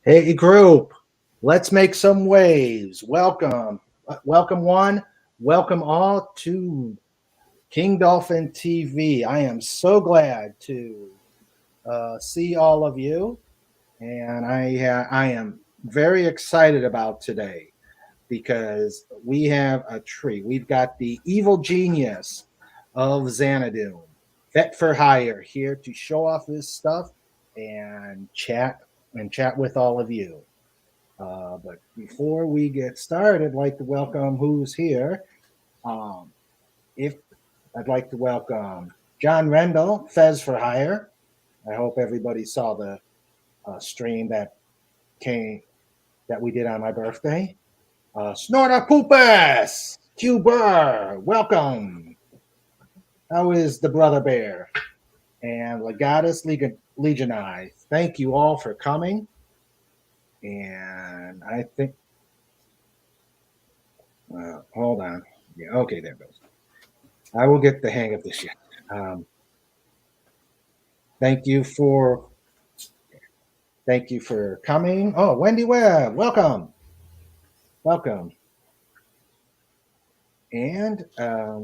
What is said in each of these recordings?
Hey group, let's make some waves. Welcome one, welcome all to King Dolphin TV. I am so glad to see all of you, and I am very excited about today because we have a treat. We've got the evil genius of Xanadu, FETT4HIRE, here to show off his stuff and chat with all of you. But before we get started, I'd like to welcome who's here. If I'd like to welcome John Rendell, FETT4HIRE. I hope everybody saw the stream that we did on my birthday. Snorter Poopus, Cuber, welcome. How is the brother bear? And Legatus Legionii, thank you all for coming. And I think, hold on. Yeah, okay, there it goes. I will get the hang of this shit. Thank you for coming. Oh, Wendy Webb, welcome. And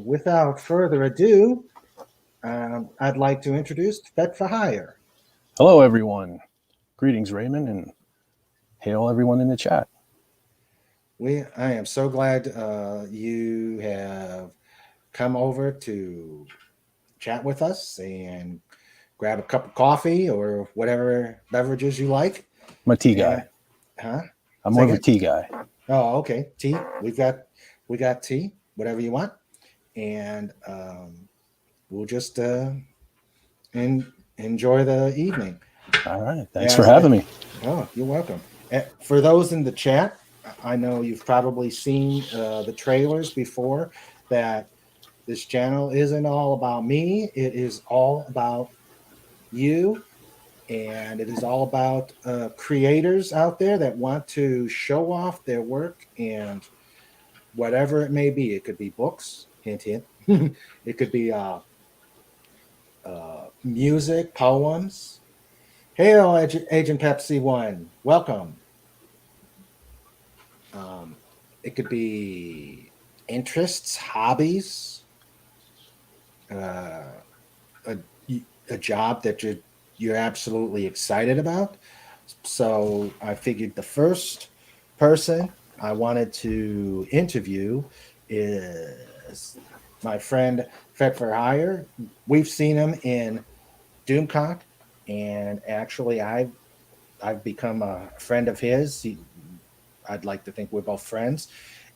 without further ado, I'd like to introduce FETT4HIRE. Hello, everyone. Greetings, Raymond, and hail everyone in the chat. I am so glad you have come over to chat with us and grab a cup of coffee or whatever beverages you like. I'm a tea guy. Huh? I'm more of a tea guy. Oh, okay. Tea. We got tea, whatever you want. And we'll just enjoy the evening. All right. Thanks for having me. Oh, you're welcome. For those in the chat, I know you've probably seen the trailers before, that this channel isn't all about me. It is all about you, and it is all about creators out there that want to show off their work and whatever it may be. It could be books, hint, hint. It could be music, poems. Hail, Agent Pepsi 1. Welcome. It could be interests, hobbies, a job that you're absolutely excited about. So I figured the first person I wanted to interview is my friend FETT4HIRE. We've seen him in Doomcock, and actually I've become a friend of his. I'd like to think we're both friends,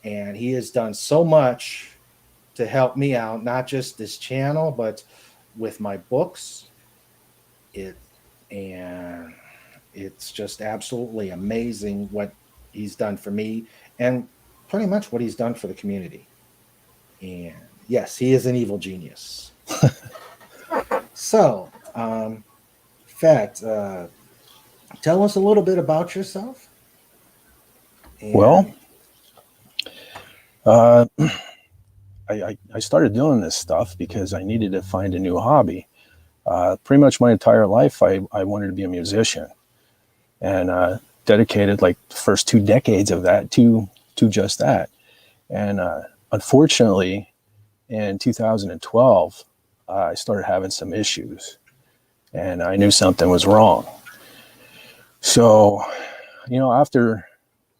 and he has done so much to help me out, not just this channel, but with my books. And it's just absolutely amazing what he's done for me and pretty much what he's done for the community. And yes, he is an evil genius. So, Fett, tell us a little bit about yourself. Well, I started doing this stuff because I needed to find a new hobby. Pretty much my entire life, I wanted to be a musician, and dedicated like the first 2 decades of that to just that. And unfortunately, in 2012, I started having some issues, and I knew something was wrong. So, after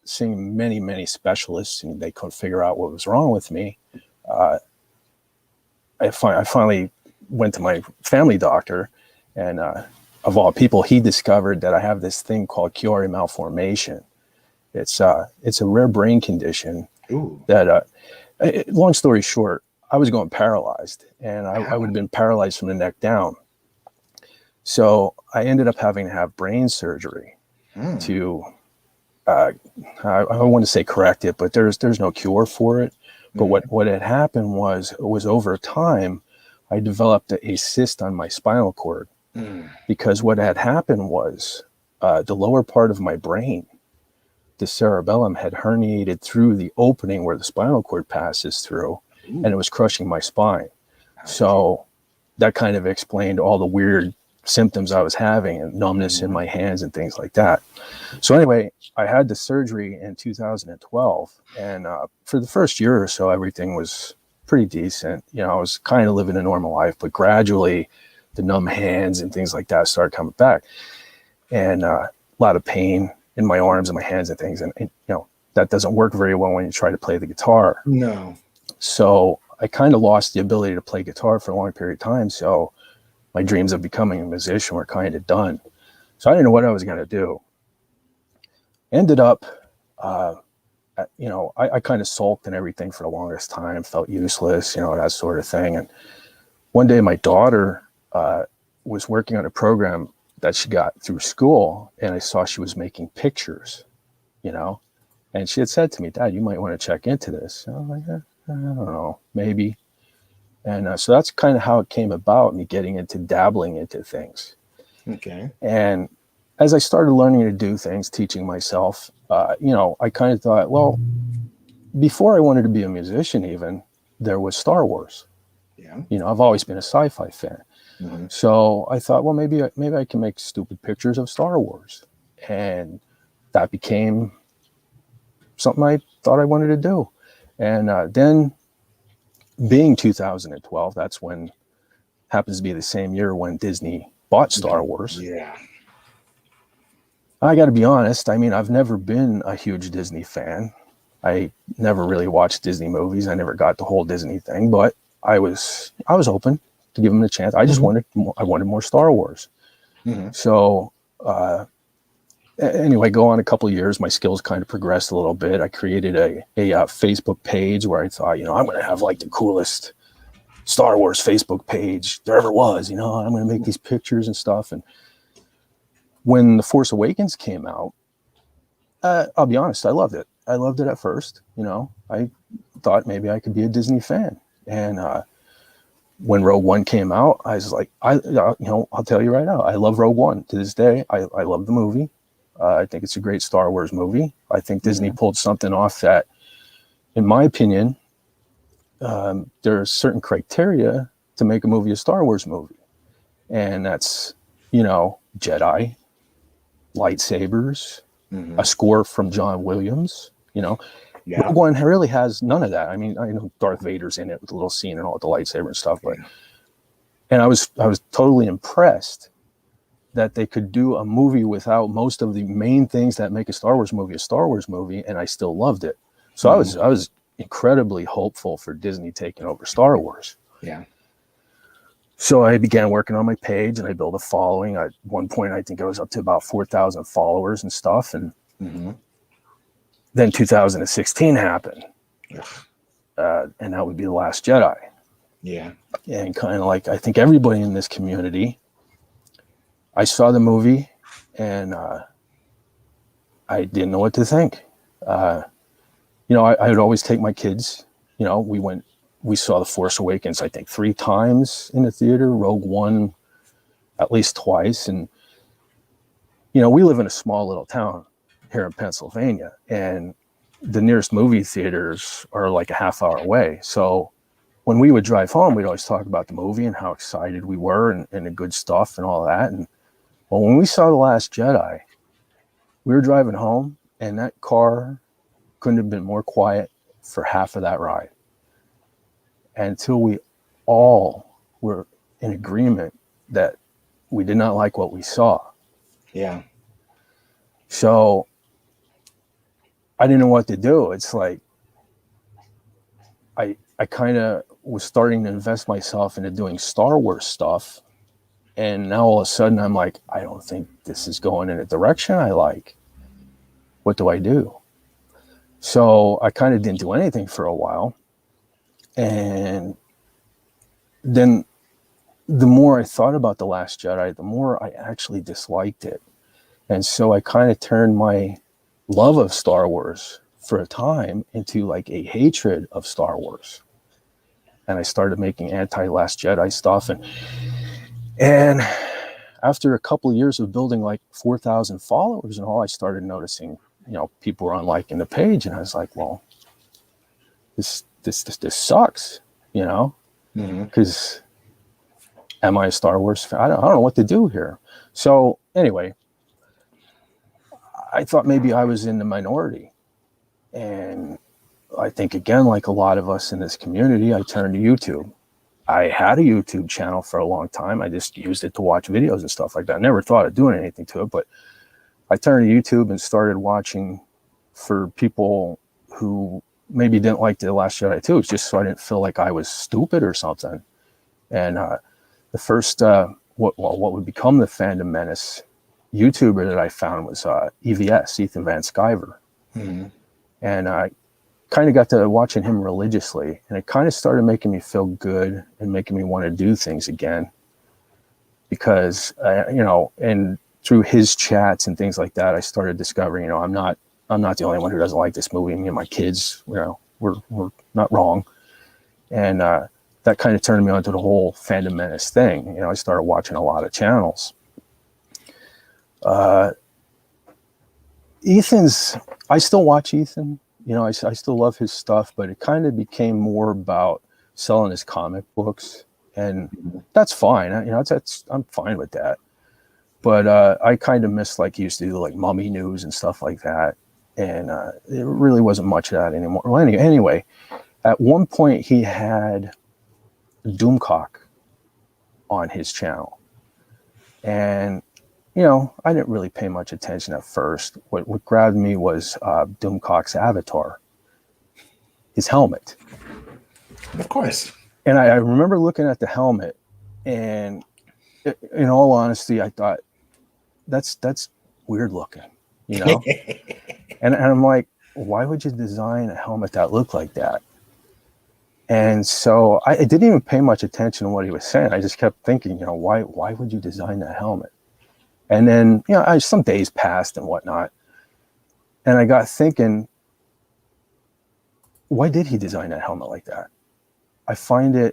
seeing many specialists, and they couldn't figure out what was wrong with me, I finally went to my family doctor, and of all people, he discovered that I have this thing called Kyori Malformation. It's a rare brain condition. Ooh. That long story short, I was going paralyzed, and I would have been paralyzed from the neck down. So I ended up having to have brain surgery to I want to say correct it, but there's no cure for it. But what had happened was over time, I developed a cyst on my spinal cord, because what had happened was the lower part of my brain, the cerebellum, had herniated through the opening where the spinal cord passes through, and it was crushing my spine. So that kind of explained all the weird symptoms I was having and numbness in my hands and things like that. So anyway, I had the surgery in 2012, and for the first year or so, everything was pretty decent. You know, I was kind of living a normal life, but gradually the numb hands and things like that started coming back, and a lot of pain in my arms and my hands and things. And you know, that doesn't work very well when you try to play the guitar. No. So I kind of lost the ability to play guitar for a long period of time. So my dreams of becoming a musician were kind of done. So I didn't know what I was going to do. Ended up, you know, I kind of sulked and everything for the longest time, felt useless, you know, that sort of thing. And one day my daughter was working on a program that she got through school, and I saw she was making pictures, you know, and she had said to me, "Dad, you might want to check into this." And I'm like, I don't know, maybe. And so that's kind of how it came about, me getting into dabbling into things. Okay. And as I started learning to do things, teaching myself, you know, I kind of thought, well, before I wanted to be a musician, even, there was Star Wars. Yeah. You know, I've always been a sci-fi fan. Mm-hmm. So I thought, well, maybe I can make stupid pictures of Star Wars. And that became something I thought I wanted to do. And then being 2012, that's when, happens to be the same year when Disney bought Star Wars. Yeah. I got to be honest. I mean, I've never been a huge Disney fan. I never really watched Disney movies. I never got the whole Disney thing, but I was open to give them a chance. I just wanted more Star Wars. Mm-hmm. So anyway, go on a couple of years, my skills kind of progressed a little bit. I created a Facebook page where I thought, you know, I'm going to have like the coolest Star Wars Facebook page there ever was. You know, I'm going to make these pictures and stuff. And when The Force Awakens came out, I'll be honest, I loved it. I loved it at first. You know, I thought maybe I could be a Disney fan. And when Rogue One came out, I was like, you know, I'll tell you right now, I love Rogue One to this day. I love the movie. I think it's a great Star Wars movie. I think Disney pulled something off that, in my opinion, there are certain criteria to make a movie a Star Wars movie. And that's, you know, Jedi, lightsabers, a score from John Williams, you know. Yeah. Rogue One really has none of that. I mean, I know Darth Vader's in it with a little scene and all with the lightsaber and stuff, but and I was totally impressed that they could do a movie without most of the main things that make a Star Wars movie, and I still loved it. So I was incredibly hopeful for Disney taking over Star Wars. Yeah. So I began working on my page, and I built a following. At one point, I think I was up to about 4,000 followers and stuff. And then 2016 happened, and that would be The Last Jedi. Yeah. And kind of like, I think everybody in this community, I saw the movie, and I didn't know what to think. You know, I would always take my kids. You know, we saw The Force Awakens, I think 3 times in the theater, Rogue One at least twice. And, you know, we live in a small little town here in Pennsylvania, and the nearest movie theaters are like a half hour away. So when we would drive home, we'd always talk about the movie and how excited we were and the good stuff and all that. And well, when we saw The Last Jedi, we were driving home, and that car couldn't have been more quiet for half of that ride, until we all were in agreement that we did not like what we saw. Yeah. So I didn't know what to do. It's like I kind of was starting to invest myself into doing Star Wars stuff, and now all of a sudden I'm like, I don't think this is going in a direction I like. What do I do? So I kind of didn't do anything for a while. And then the more I thought about The Last Jedi, the more I actually disliked it. And so I kind of turned my love of Star Wars for a time into like a hatred of Star Wars. And I started making anti-Last Jedi stuff. And after a couple of years of building like 4,000 followers and all, I started noticing, you know, people were unliking the page. And I was like, well, this sucks, you know, because am I a Star Wars fan? I don't know what to do here. So anyway, I thought maybe I was in the minority. And I think, again, like a lot of us in this community, I turned to YouTube. I had a YouTube channel for a long time. I just used it to watch videos and stuff like that. I never thought of doing anything to it, but I turned to YouTube and started watching for people who maybe didn't like The Last Jedi too. It's just so I didn't feel like I was stupid or something. And the first, what would become the Fandom Menace YouTuber that I found was EVS, Ethan Van Sciver. Mm-hmm. And I kind of got to watching him religiously, and it kind of started making me feel good and making me want to do things again, because and through his chats and things like that, I started discovering, I'm not the only one who doesn't like this movie. Me and my kids, we're not wrong. And that kind of turned me onto the whole Fandom Menace thing. I started watching a lot of channels. I still watch Ethan. I still love his stuff, but it kind of became more about selling his comic books, and that's fine. I'm fine with that. But I kind of miss, like, he used to do like mummy news and stuff like that, and it really wasn't much of that anymore. Well, anyway, at one point he had Doomcock on his channel, and I didn't really pay much attention at first. What grabbed me was Doomcock's avatar, his helmet. Of course. And I remember looking at the helmet, and in all honesty, I thought, that's weird looking, and I'm like, why would you design a helmet that looked like that? And so I didn't even pay much attention to what he was saying. I just kept thinking, why would you design that helmet? And then, some days passed and whatnot. And I got thinking, why did he design that helmet like that? I find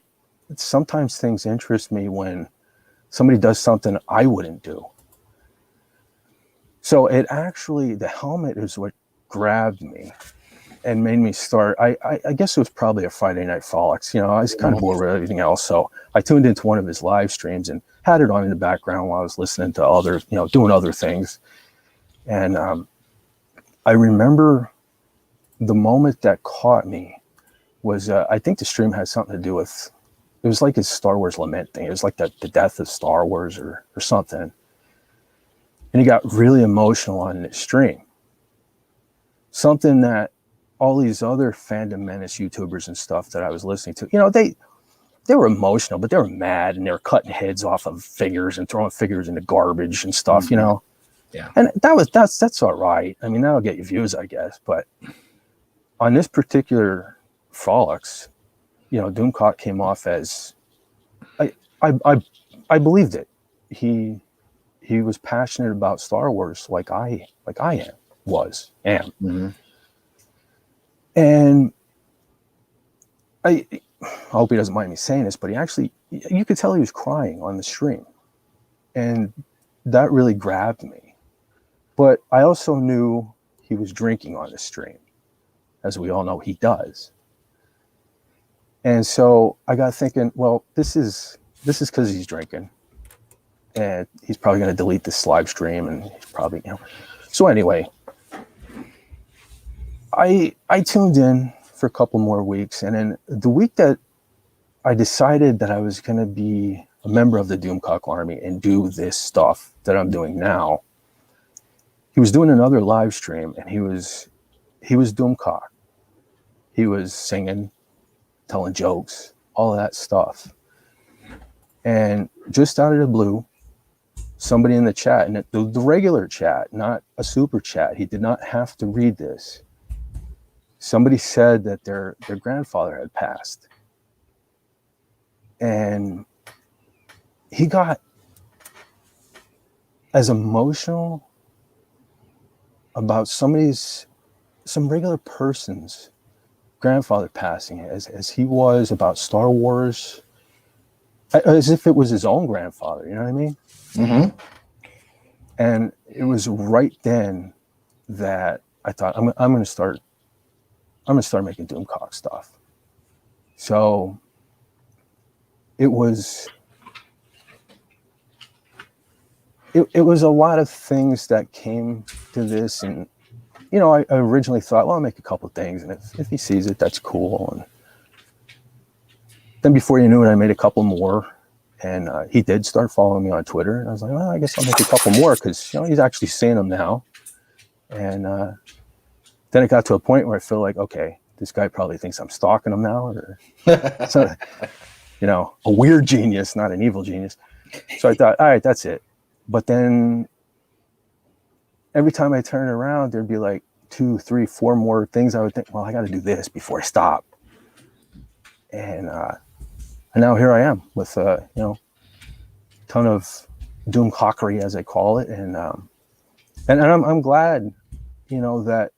sometimes things interest me when somebody does something I wouldn't do. So the helmet is what grabbed me and made me start. I guess it was probably a Friday Night Frolics. I was kind of bored with everything else. So I tuned into one of his live streams and had it on in the background while I was listening to others, doing other things. And I remember the moment that caught me was, I think the stream had something to do with, it was like his Star Wars lament thing. It was like the death of Star Wars or something. And he got really emotional on the stream. Something that all these other Fandom Menace YouTubers and stuff that I was listening to, they were emotional, but they were mad, and they were cutting heads off of figures and throwing figures into garbage and stuff, Mm-hmm. Yeah. And that's all right. I mean, that'll get you views, I guess. But on this particular Frolics, Doomcock came off as, I believed it. He was passionate about Star Wars like I am. Mm-hmm. And I hope he doesn't mind me saying this, but you could tell he was crying on the stream. And that really grabbed me. But I also knew he was drinking on the stream, as we all know he does. And so I got thinking, well, this is because he's drinking. And he's probably going to delete this live stream, and he's probably, So anyway, I tuned in for a couple more weeks, and then the week that I decided that I was going to be a member of the Doomcock Army and do this stuff that I'm doing now, he was doing another live stream, and he was Doomcock. He was singing, telling jokes, all of that stuff. And just out of the blue, somebody in the chat, and the regular chat, not a super chat, he did not have to read this. Somebody said that their grandfather had passed. And he got as emotional about some regular person's grandfather passing as he was about Star Wars, as if it was his own grandfather, you know what I mean? Mm-hmm. And it was right then that I thought, I'm going to start making Doomcock stuff. So it was it was a lot of things that came to this, and you know, I originally thought, well, I'll make a couple things, and if he sees it, that's cool. And then before you knew it, I made a couple more, and he did start following me on Twitter, and I was like, well, I guess I'll make a couple more because you know he's actually seeing them now. And then it got to a point where I feel like, okay, this guy probably thinks I'm stalking him now, or so, you know, a weird genius, not an evil genius. So I thought, all right, that's it. But then every time I turn around, there'd be like 2, 3, 4 more things I would think, well, I got to do this before I stop. And now here I am with, you know, a ton of doomcockery, as I call it. And I'm glad, you know, that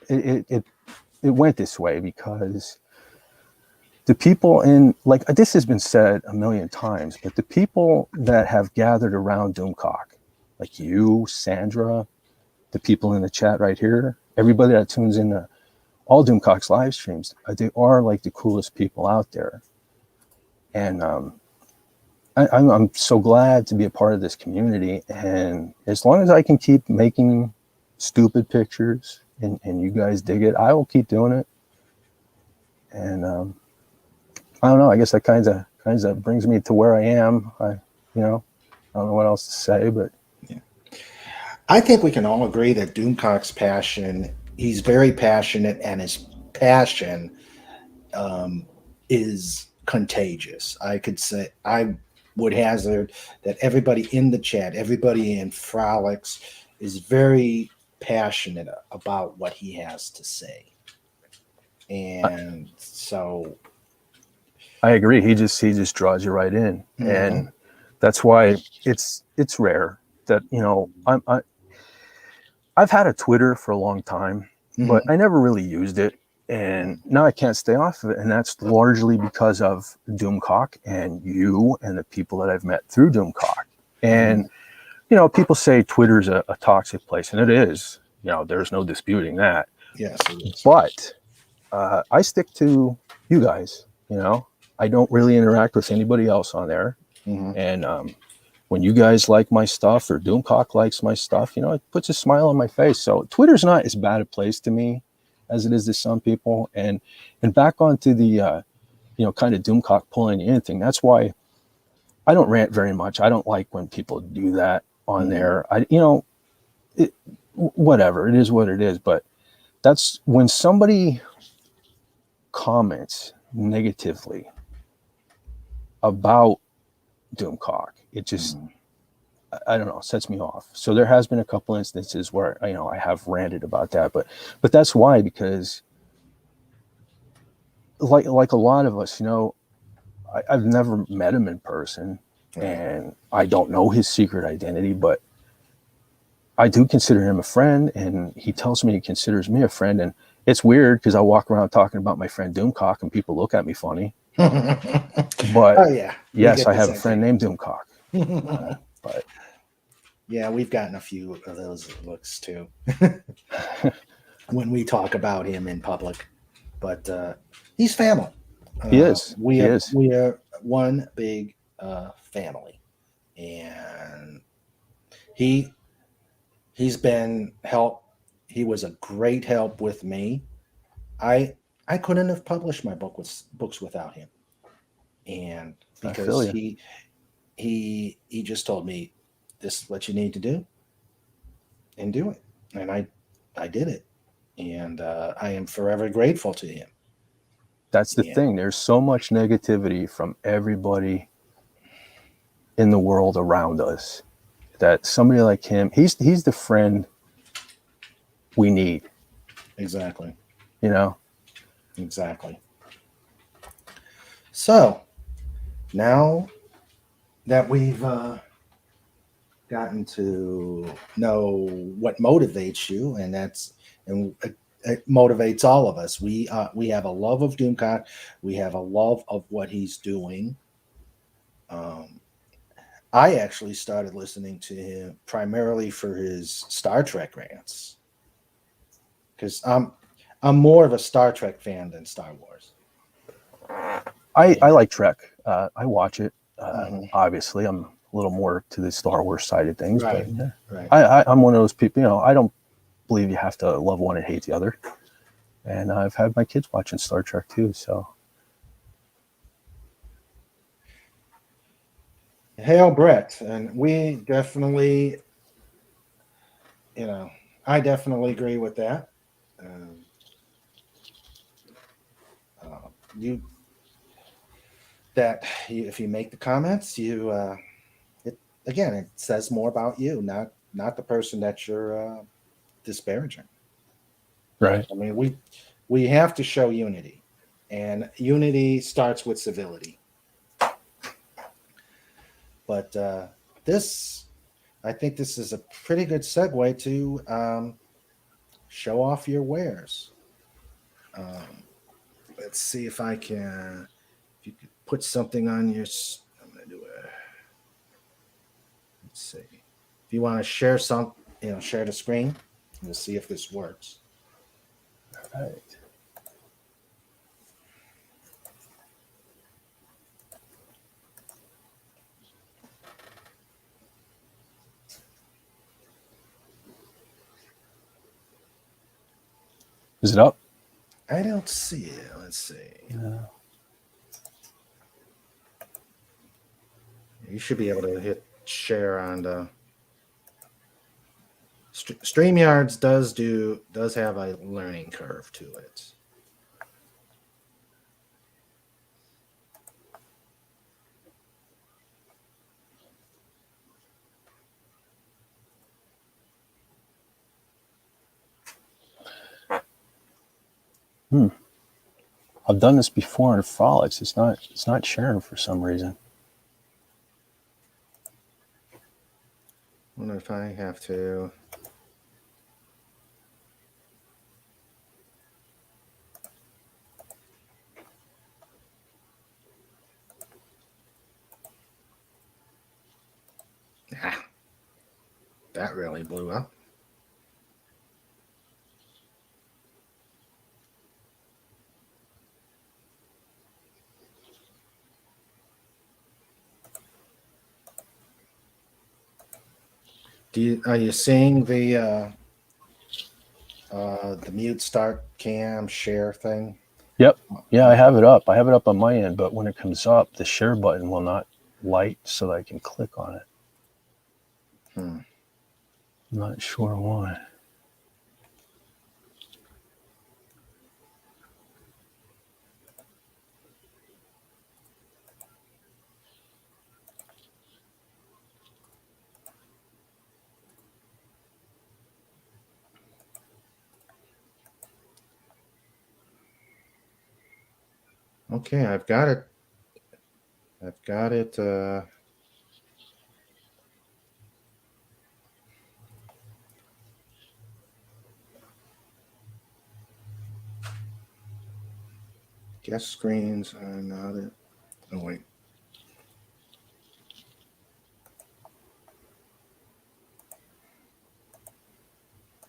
it went this way, because the people in, like, this has been said a million times, but the people that have gathered around Doomcock, like you, Sandra, the people in the chat right here, everybody that tunes in to all Doomcock's live streams, they are like the coolest people out there. And I'm so glad to be a part of this community. And as long as I can keep making stupid pictures and you guys dig it, I will keep doing it. And I don't know, I guess that kind of brings me to where I am. You know, I don't know what else to say, but yeah. I think we can all agree that Doomcock's passion, he's very passionate, and his passion is contagious. I would hazard that everybody in the chat, everybody in Frolics, is very passionate about what he has to say. And so I agree. He just draws you right in. Mm-hmm. And that's why it's rare that, you know, I've had a Twitter for a long time, mm-hmm. but I never really used it. And now I can't stay off of it. And that's largely because of Doomcock and you and the people that I've met through Doomcock. And, you know, people say Twitter's a toxic place, and it is. You know, there's no disputing that. Yes, it is. But I stick to you guys, you know. I don't really interact with anybody else on there. Mm-hmm. And when you guys like my stuff, or Doomcock likes my stuff, you know, it puts a smile on my face. So Twitter's not as bad a place to me as it is to some people. And back onto the, you know, kind of Doomcock pulling anything. That's why I don't rant very much. I don't like when people do that on there. You know, whatever, it is what it is. But that's when somebody comments negatively about Doomcock, it just, I don't know, sets me off. So there has been a couple instances where, you know, I have ranted about that, but that's why, because like a lot of us, you know, I've never met him in person, and I don't know his secret identity, but I do consider him a friend, and he tells me he considers me a friend. And it's weird because I walk around talking about my friend Doomcock and people look at me funny. But oh, yeah. Yes, I have a friend named Doomcock. But yeah, we've gotten a few of those looks too when we talk about him in public. But he's family. He is. We are one big family, and he's been help. He was a great help with me. I couldn't have published my books without him, and because he just told me, this is what you need to do, and do it, and I did it, and I am forever grateful to him. That's the thing. There's so much negativity from everybody in the world around us, that somebody like him, he's the friend we need. Exactly. You know? Exactly. So now that we've gotten to know what motivates you, and it motivates all of us. We have a love of Doomcock. We have a love of what he's doing. I actually started listening to him primarily for his Star Trek rants, because I'm more of a Star Trek fan than Star Wars. I like Trek. I watch it. Obviously, I'm a little more to the Star Wars side of things. Right. But yeah. Right. I'm one of those people, you know, I don't believe you have to love one and hate the other. And I've had my kids watching Star Trek too, so. Hail Brett, and we definitely, you know, I definitely agree with that. You that if you make the comments, you it again, it says more about you, not the person that you're disparaging. Right. I mean, we have to show unity, and unity starts with civility. But I think this is a pretty good segue to show off your wares. Let's see if I can. If you could put something on your. I'm gonna do it. Let's see. If you want to share share the screen. We'll see if this works. All right. Is it up? I don't see it. Let's see. Yeah. You should be able to hit share on the StreamYards does have a learning curve to it. I've done this before in Frolics. It's not sharing for some reason. I wonder if I have to. Ah, that really blew up. Are you seeing the mute start cam share thing? Yep. Yeah, I have it up. I have it up on my end, but when it comes up, the share button will not light so that I can click on it. I'm not sure why. Okay, I've got it. Guest screens are not it. Oh wait.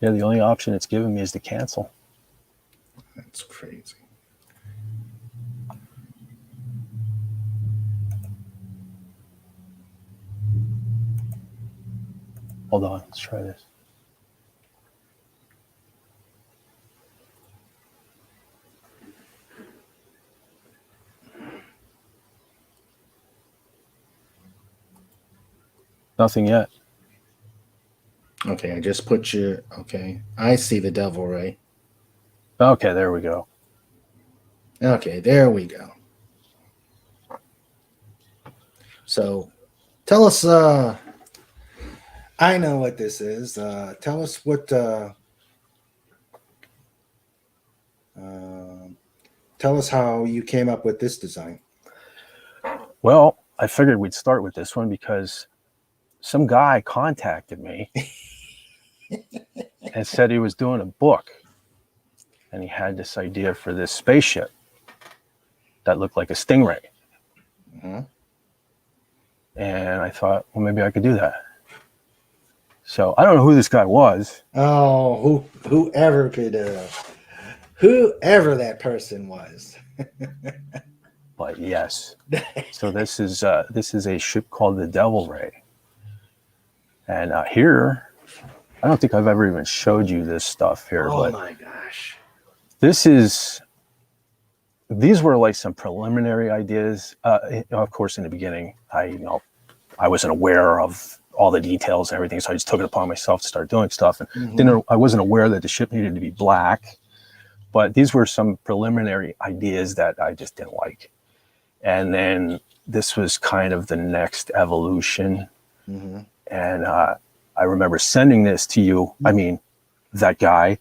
Yeah, the only option it's giving me is to cancel. That's crazy. Hold on, let's try this. Nothing yet. Okay, I just put your. Okay, I see the devil ray. Okay, there we go. Okay, there we go. So, tell us. I know what this is. Tell us what. Tell us how you came up with this design. Well, I figured we'd start with this one because some guy contacted me and said he was doing a book, and he had this idea for this spaceship that looked like a stingray. And I thought, well, maybe I could do that. So I don't know who this guy was. Oh, whoever that person was. But yes, so this is a ship called the Devil Ray, and here, I don't think I've ever even showed you this stuff here. Oh but my gosh! These were like some preliminary ideas. Of course, in the beginning, I wasn't aware of all the details and everything, so I just took it upon myself to start doing stuff. And I wasn't aware that the ship needed to be black, but these were some preliminary ideas that I just didn't like. And then this was kind of the next evolution. And I remember sending this to you. I mean, that guy.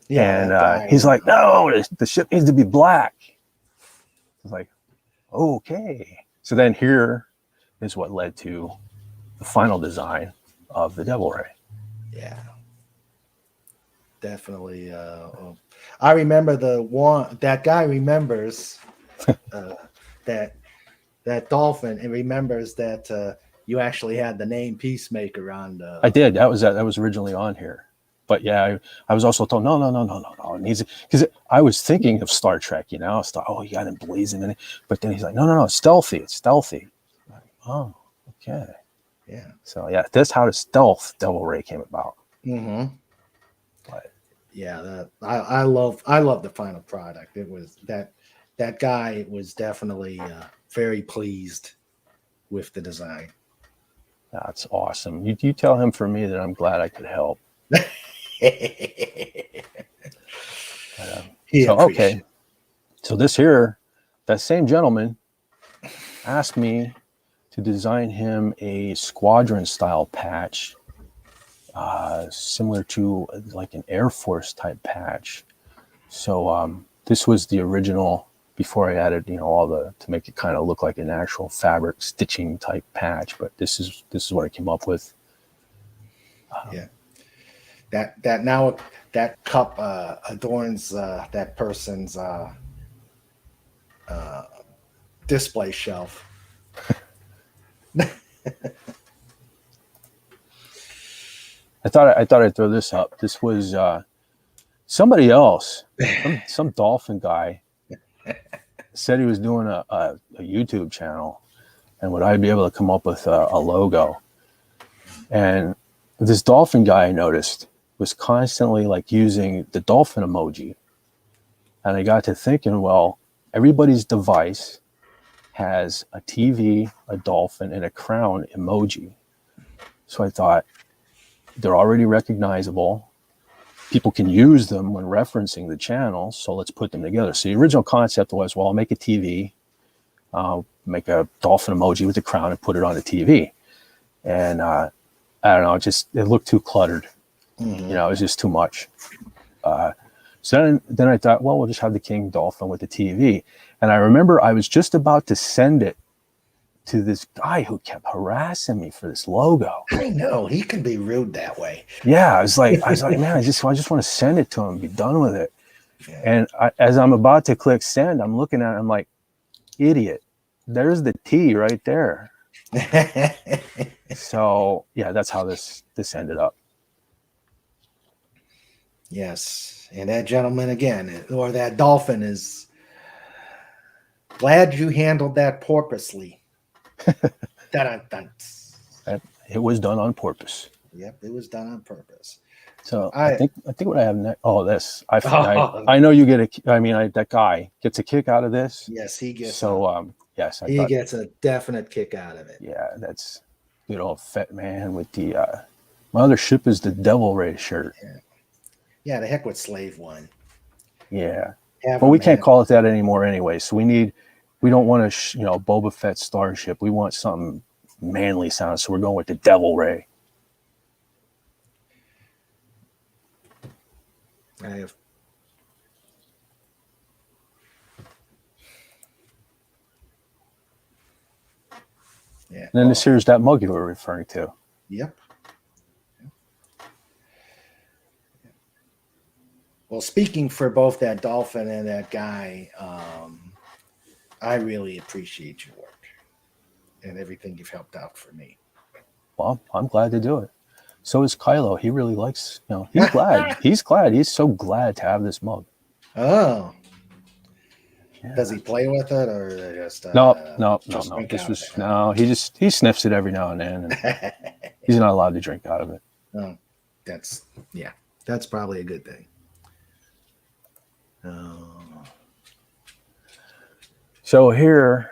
Yeah. And he's like, no, the ship needs to be black. I was like, okay. So then here is what led to the final design of the Devil Ray. Yeah. Definitely. I remember that guy remembers that dolphin, and remembers that you actually had the name Peacemaker on the... I did. That was originally on here. But yeah, I was also told, no. It needs, because I was thinking of Star Trek, you know. I thought, oh, you got emblazoned. But then he's like, no, it's stealthy. It's stealthy. Like, oh, okay. Yeah. So yeah, that's how the stealth Devil Ray came about. But yeah, I love the final product. It was that guy was definitely very pleased with the design. That's awesome. You tell him for me that I'm glad I could help. Okay. So this here, that same gentleman asked me to design him a Squadron style patch, similar to like an Air Force type patch. So this was the original before I added, all to make it kind of look like an actual fabric stitching type patch. But this is what I came up with. Yeah. That cup adorns that person's display shelf. I thought I'd throw this up. This was somebody else, some dolphin guy, said he was doing a YouTube channel, and would I be able to come up with a logo? And this dolphin guy, I noticed, was constantly like using the dolphin emoji. And I got to thinking, well, everybody's device has a TV, a dolphin, and a crown emoji. So I thought, they're already recognizable. People can use them when referencing the channel, so let's put them together. So the original concept was, well, I'll make a TV, make a dolphin emoji with the crown and put it on the TV. And I don't know, it looked too cluttered. It was just too much. So then I thought, well, we'll just have the king dolphin with the TV. And I remember I was just about to send it to this guy who kept harassing me for this logo. I know, he can be rude that way. Yeah, I was like, man, I just want to send it to him and be done with it. Yeah. And as I'm about to click send, I'm looking at it, I'm like, idiot, there's the T right there. So yeah, that's how this ended up. Yes, and that gentleman again, or that dolphin, is glad you handled that purposely. It was done on purpose. Yep, it was done on purpose. So I think what I have next. Oh, this I know you get that guy gets a kick out of this. Yes, he gets. So yes, he gets a definite kick out of it. Yeah, that's good old FETT man with the. My other ship is the Devil Ray shirt. Yeah, the heck with Slave One. Yeah, but we can't call it that anymore anyway. So we don't want a Boba Fett starship. We want something manly sound. So we're going with the Devil Ray. I have. Yeah. And then this here's that mug you were referring to. Yep. Well, speaking for both that dolphin and that guy, I really appreciate your work and everything you've helped out for me. Well, I'm glad to do it. So is Kylo. He really likes, he's glad. He's glad. He's so glad to have this mug. Oh. Yeah. Does he play with it or just No. drink This out was of it? no. He sniffs it every now and then, and he's not allowed to drink out of it. Oh, that's probably a good thing. So here,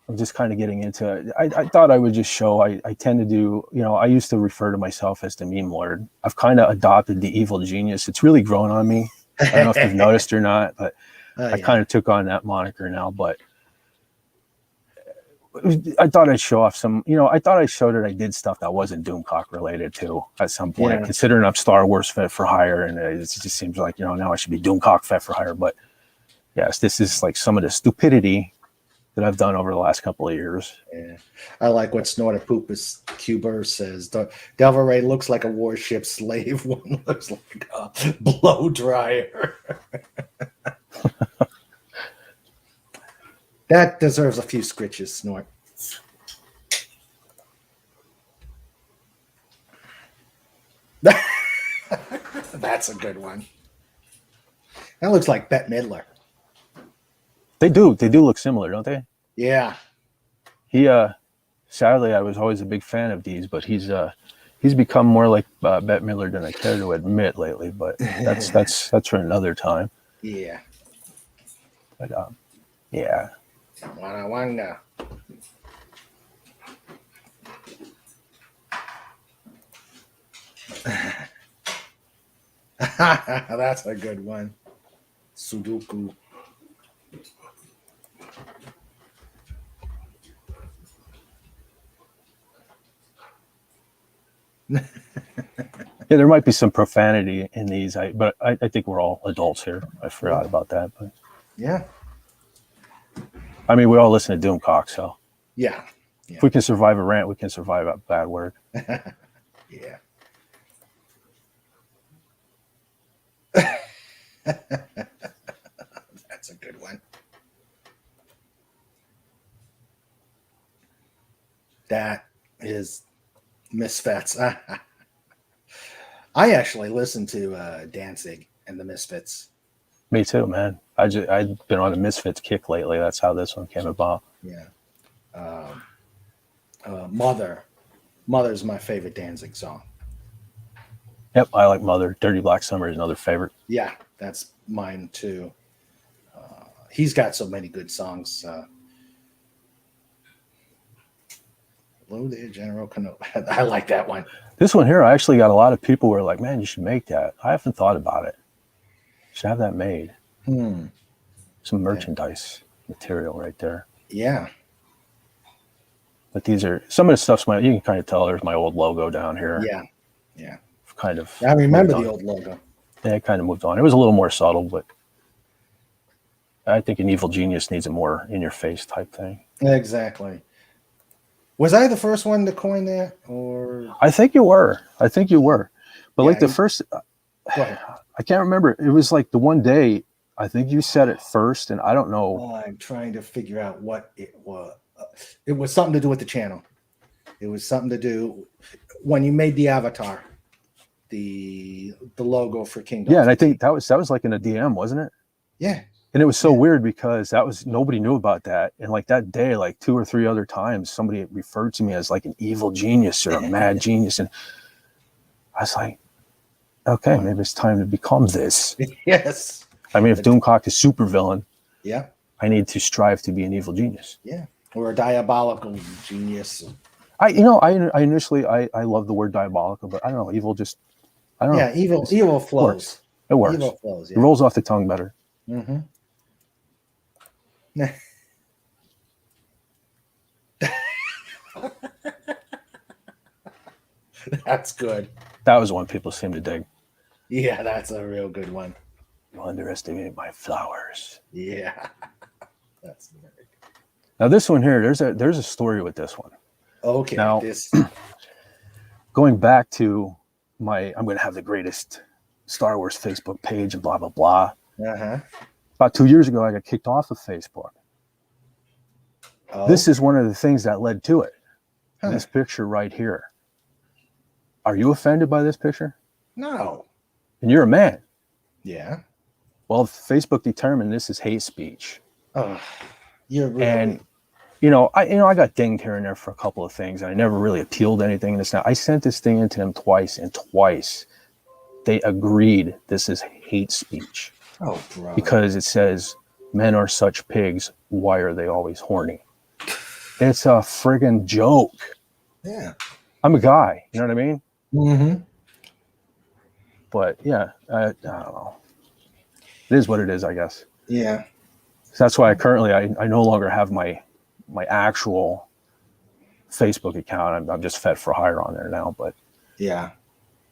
I'm just kind of getting into it. I thought I would just show. I tend to do. I used to refer to myself as the meme lord. I've kind of adopted the evil genius. It's really grown on me. I don't know if you've noticed or not, but I kind of took on that moniker now. But I thought I'd show off some. I thought I showed that I did stuff that wasn't Doomcock related too at some point. Considering I'm Star Wars Fett for Hire, and it just seems like now I should be Doomcock Fett for Hire. But yes, this is like some of the stupidity that I've done over the last couple of years. Yeah, I like what Snortapoopus Cuber says. Delva Ray looks like a warship slave. One looks like a blow dryer. That deserves a few scritches, Snort. That's a good one. That looks like Bette Midler. They do look similar, don't they? Yeah. He sadly I was always a big fan of these, but he's become more like Bette Midler than I care to admit lately, but that's for another time. Yeah. But yeah. Wanga. That's a good one. Sudoku. Yeah, there might be some profanity in these, but I think we're all adults here. I forgot about that, but yeah. I mean, we all listen to Doomcock, so yeah. If we can survive a rant, we can survive a bad word. Yeah. That's a good one. That is Misfits. I actually listened to Danzig and the Misfits. Me too, man. I've been on a Misfits kick lately. That's how this one came about. Yeah. Mother's my favorite Danzig song. Yep, I like Mother. Dirty Black Summer is another favorite. Yeah, that's mine too. He's got so many good songs. Hello there, General Cano. I like that one. This one here, I actually got a lot of people who are like, man, you should make that. I haven't thought about it. Should have that made. Some merchandise material right there. Yeah. But these are some of the stuff's you can kind of tell there's my old logo down here. Yeah. Yeah. Kind of. I remember the old logo. Yeah, it kind of moved on. It was a little more subtle, but I think an evil genius needs a more in your face type thing. Exactly. Was I the first one to coin that, or I think you were. But yeah, like the first, go ahead. I can't remember. It was like the one day. I think you said it first, and I don't know. I'm trying to figure out what it was. It was something to do with the channel. It was something to do when you made the avatar, the logo for Kingdom. Yeah, and I think that was like in a DM, wasn't it? Yeah. And it was so weird because nobody knew about that. And like that day, like 2 or 3 other times, somebody referred to me as like an evil genius or a mad genius. And I was like, okay, maybe it's time to become this. Yes. I mean, if Doomcock is super villain, yeah, I need to strive to be an evil genius. Yeah. Or a diabolical genius. I initially love the word diabolical, but I don't know, evil just, I don't know. Yeah, evil flows. It works. Evil flows, yeah. It rolls off the tongue better. Mm-hmm. That's good. That was one people seem to dig. Yeah, that's a real good one. You underestimate my flowers. Yeah. That's very good. Now this one here, there's a story with this one. Okay. Now, going back to I'm going to have the greatest Star Wars Facebook page and blah, blah, blah. Uh-huh. About 2 years ago, I got kicked off of Facebook. Oh. This is one of the things that led to it. Huh. This picture right here. Are you offended by this picture? No. And you're a man. Yeah. Well, Facebook determined this is hate speech. Oh, you're really. And I got dinged here and there for a couple of things, and I never really appealed anything. And I sent this thing into them twice, and twice they agreed this is hate speech. Oh, brother. Because it says men are such pigs. Why are they always horny? It's a friggin' joke. Yeah. I'm a guy. You know what I mean? Mm-hmm. But yeah, I don't know. It is what it is, I guess. Yeah. So that's why I no longer have my actual Facebook account. I'm just FETT4HIRE on there now. But yeah.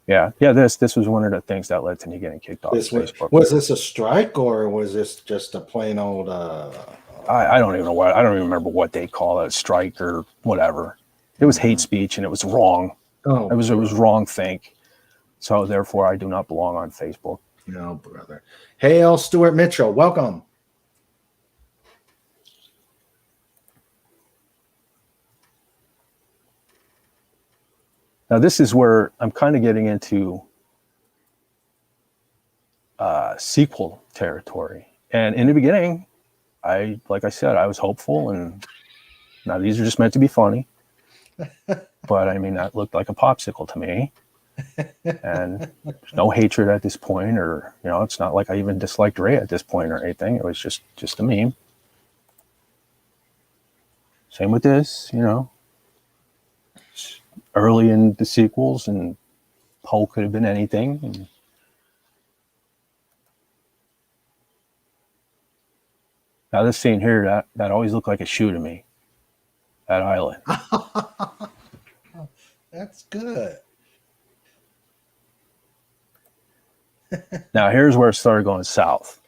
This was one of the things that led to me getting kicked off Facebook. Was this a strike, or was this just a plain old? I don't even know what. I don't even remember what they call it, strike or whatever. It was hate speech, and it was wrong. Oh, it was wrong think. So therefore, I do not belong on Facebook. No, brother. Hey, L. Stuart Mitchell, welcome. Now, this is where I'm kind of getting into sequel territory. And in the beginning, like I said, I was hopeful, and now these are just meant to be funny. But I mean, that looked like a popsicle to me. And there's no hatred at this point, or it's not like I even disliked Ray at this point or anything. It was just a meme. Same with this, early in the sequels, and Poe could have been anything. And now this scene here, that always looked like a shoe to me. That island. That's good. Now here's where it started going south.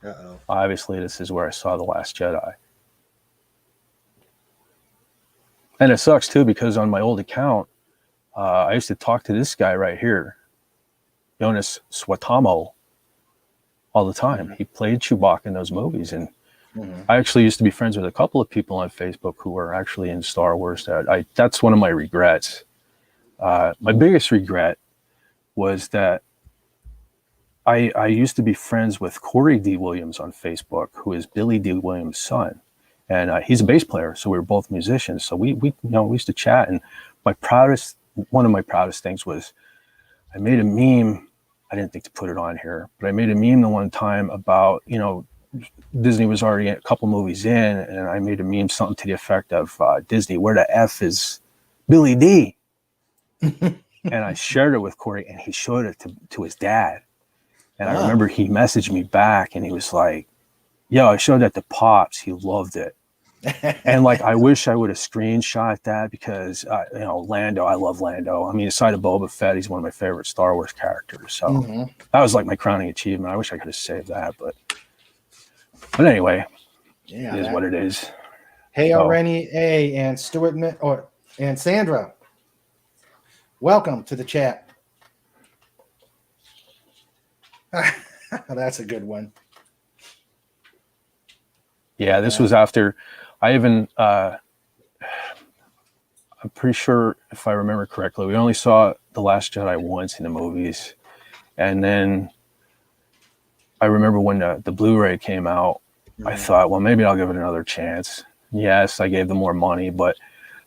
Uh-oh. Obviously, this is where I saw The Last Jedi. And it sucks too, because on my old account, I used to talk to this guy right here, Jonas Swatamo, all the time. Mm-hmm. He played Chewbacca in those movies. And I actually used to be friends with a couple of people on Facebook who were actually in Star Wars. That's one of my regrets. My biggest regret was that I used to be friends with Corey D. Williams on Facebook, who is Billy D. Williams' son. And he's a bass player, so we were both musicians. So we used to chat. And one of my proudest things was I made a meme. I didn't think to put it on here, but I made a meme the one time about, Disney was already a couple movies in, and I made a meme something to the effect of Disney, where the F is Billy D? And I shared it with Corey, and he showed it to his dad. And I remember he messaged me back, and he was like, yo, I showed that to Pops. He loved it. And I wish I would have screenshot that, because, Lando, I love Lando. I mean, aside of Boba Fett, he's one of my favorite Star Wars characters. So that was like my crowning achievement. I wish I could have saved that, but anyway, it is what it is. Hey, Rennie A. and Stuart and Sandra, welcome to the chat. That's a good one. Yeah, this was after I'm pretty sure, if I remember correctly, we only saw The Last Jedi once in the movies. And then I remember when the Blu-ray came out, I thought, well, maybe I'll give it another chance. Yes, I gave them more money, but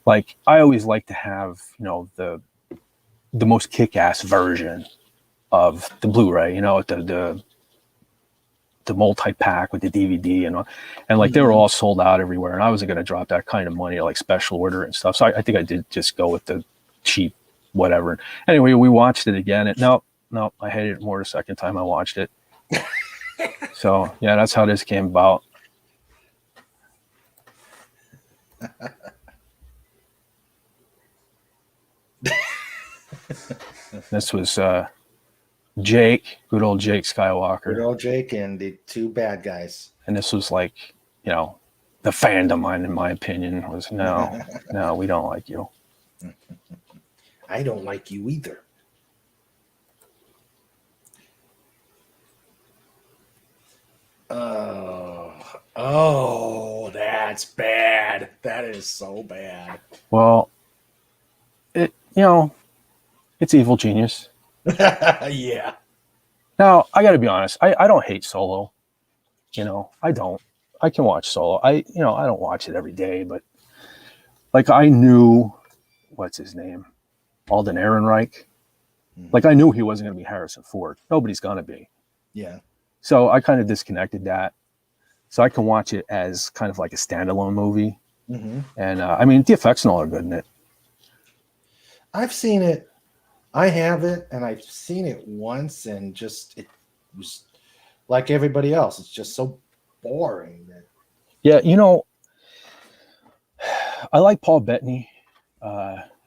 I always like to have, the most kick-ass version of the Blu-ray, the multi-pack with the DVD and they were all sold out everywhere, and I wasn't going to drop that kind of money special order and stuff. So I think I did just go with the cheap whatever. Anyway, we watched it again. No, I hated it more the second time I watched it. So yeah, that's how this came about. This was Jake, good old Jake Skywalker. Good old Jake and the two bad guys. And this was the fandom, in my opinion, was no, we don't like you. I don't like you either. Oh, that's bad. That is so bad. Well, it's evil genius. Yeah. Now, I got to be honest. I don't hate Solo. I don't. I can watch Solo. I don't watch it every day, but like I knew, what's his name? Alden Ehrenreich. Like I knew he wasn't going to be Harrison Ford. Nobody's going to be. Yeah. So I kind of disconnected that. So I can watch it as kind of like a standalone movie. Mm-hmm. And I mean, the effects and all are good in it. I've seen it. I have it, and I've seen it once, and just it was like everybody else. It's just so boring. Yeah, I like Paul Bettany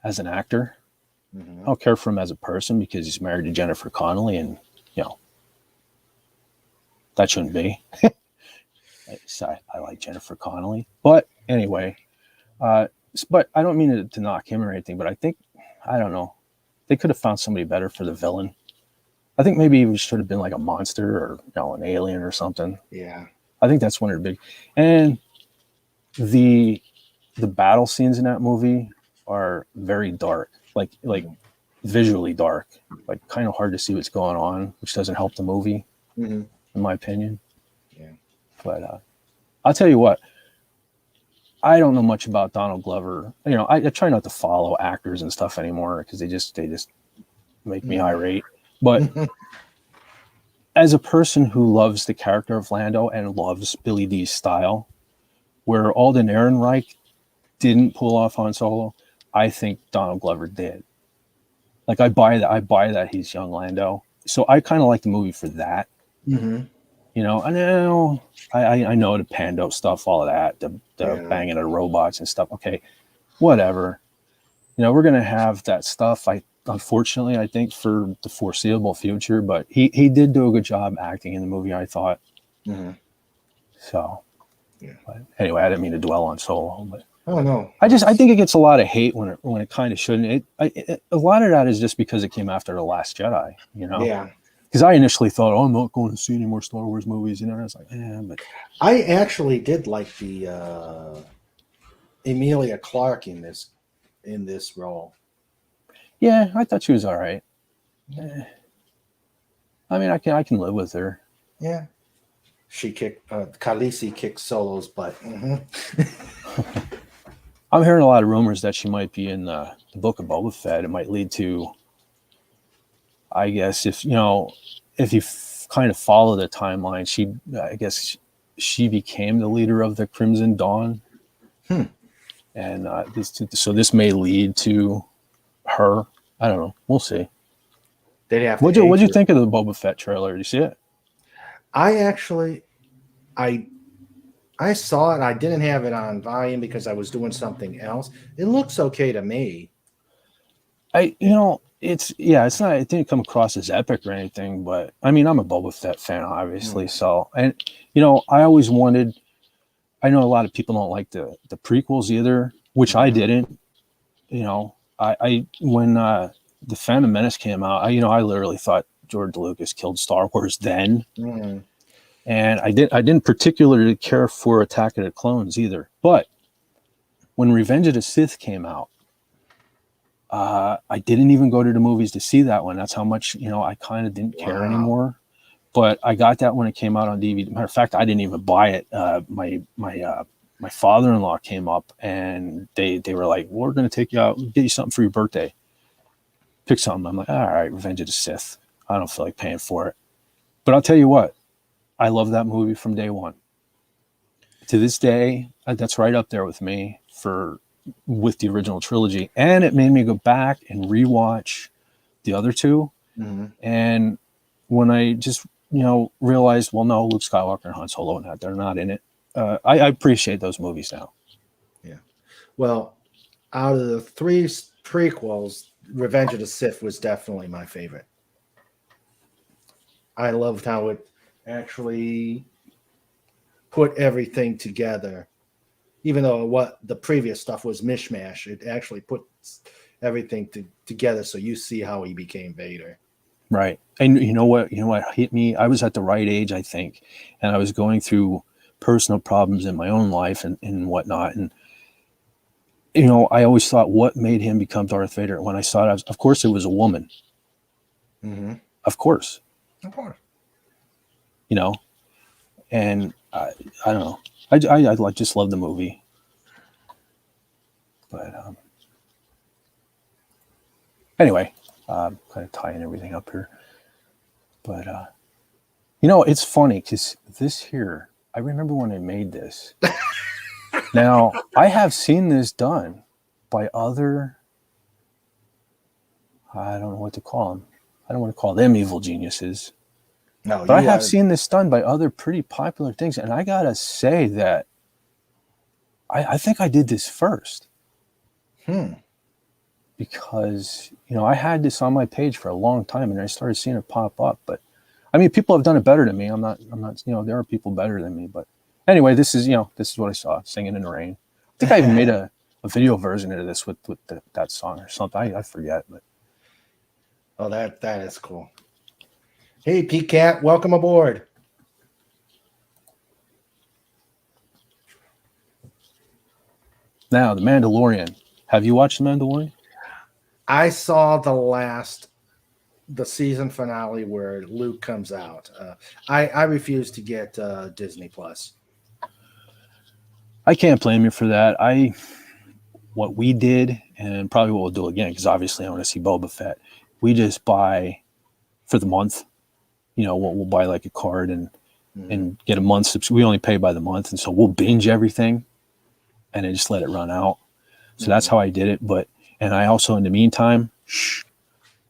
as an actor. Mm-hmm. I don't care for him as a person because he's married to Jennifer Connelly, and that shouldn't be. I like Jennifer Connelly, but anyway, but I don't mean to knock him or anything. But I think I don't know. They could have found somebody better for the villain. I think maybe he should have been like a monster or an alien or something. Yeah. I think that's one of the big. And the battle scenes in that movie are very dark, like visually dark, like kind of hard to see what's going on, which doesn't help the movie, in my opinion. Yeah. But I'll tell you what. I don't know much about Donald Glover. I try not to follow actors and stuff anymore because they just make me irate. But as a person who loves the character of Lando and loves Billy D's style, where Alden Ehrenreich didn't pull off Han Solo, I think Donald Glover did. Like I buy that he's young Lando. So I kind of like the movie for that. Mm-hmm. I know the Pando stuff, all of that, the banging of robots and stuff. Okay, whatever. We're gonna have that stuff. Unfortunately, I think for the foreseeable future. But he did do a good job acting in the movie, I thought. Mm-hmm. So, yeah. But anyway, I didn't mean to dwell on Solo, but oh no, I think it gets a lot of hate when it kind of shouldn't. A lot of that is just because it came after The Last Jedi. Yeah. Because I initially thought, I'm not going to see any more Star Wars movies. And I was like, but I actually did like the Emilia Clarke in this role. Yeah, I thought she was all right. I mean, I can live with her. Yeah. She Khaleesi kicked Solo's butt. Mm-hmm. I'm hearing a lot of rumors that she might be in the book of Boba Fett. It might lead to, I guess, if you kind of follow the timeline, she became the leader of the Crimson Dawn. And this may lead to her. I don't know. We'll see. What'd you think of the Boba Fett trailer? Did you see it? I actually, I saw it. I didn't have it on volume because I was doing something else. It looks okay to me. It's not. It didn't come across as epic or anything, but I mean, I'm a Boba Fett fan, obviously. So, and I always wanted. I know a lot of people don't like the prequels either, which I didn't. I when the Phantom Menace came out, I literally thought George Lucas killed Star Wars then, and I didn't particularly care for Attack of the Clones either. But when Revenge of the Sith came out, I didn't even go to the movies to see that one. That's how much I kind of didn't care anymore. But I got that when it came out on DVD. Matter of fact, I didn't even buy it. My father-in-law came up and they were like, "We're going to take you out, get you something for your birthday. Pick something." I'm like, "All right, Revenge of the Sith. I don't feel like paying for it." But I'll tell you what, I love that movie from day one. To this day, that's right up there with me with the original trilogy. And it made me go back and rewatch the other two. And when I just realized, well, no, Luke Skywalker and Han Solo, they're not in it. I appreciate those movies now. Yeah. Well, out of the three prequels, Revenge of the Sith was definitely my favorite. I loved how it actually put everything together. Even though what the previous stuff was mishmash, it actually puts everything together so you see how he became Vader. Right. And you know what hit me? I was at the right age, I think, and I was going through personal problems in my own life and whatnot. And, I always thought, what made him become Darth Vader? When I saw it, of course, it was a woman. Of course. Of course. And I don't know. I just love the movie. But anyway, kind of tying everything up here. But it's funny because this here, I remember when I made this. Now, I have seen this done by other, I don't know what to call them. I don't want to call them evil geniuses. No, but I have seen this done by other pretty popular things. And I got to say that I think I did this first. Because, I had this on my page for a long time and I started seeing it pop up. But I mean, people have done it better than me. I'm not, there are people better than me. But anyway, this is what I saw, Singing in the Rain. I think I even made a video version of this with that song or something. I forget. But oh, that is cool. Hey, P-Cat, welcome aboard. Now, The Mandalorian. Have you watched The Mandalorian? I saw the season finale where Luke comes out. I refuse to get Disney Plus. I can't blame you for that. What we did, and probably what we'll do again, because obviously I want to see Boba Fett. We just buy for the month. We'll buy like a card and get a month. We only pay by the month, and so we'll binge everything, and then just let it run out. So that's how I did it. And I also, in the meantime,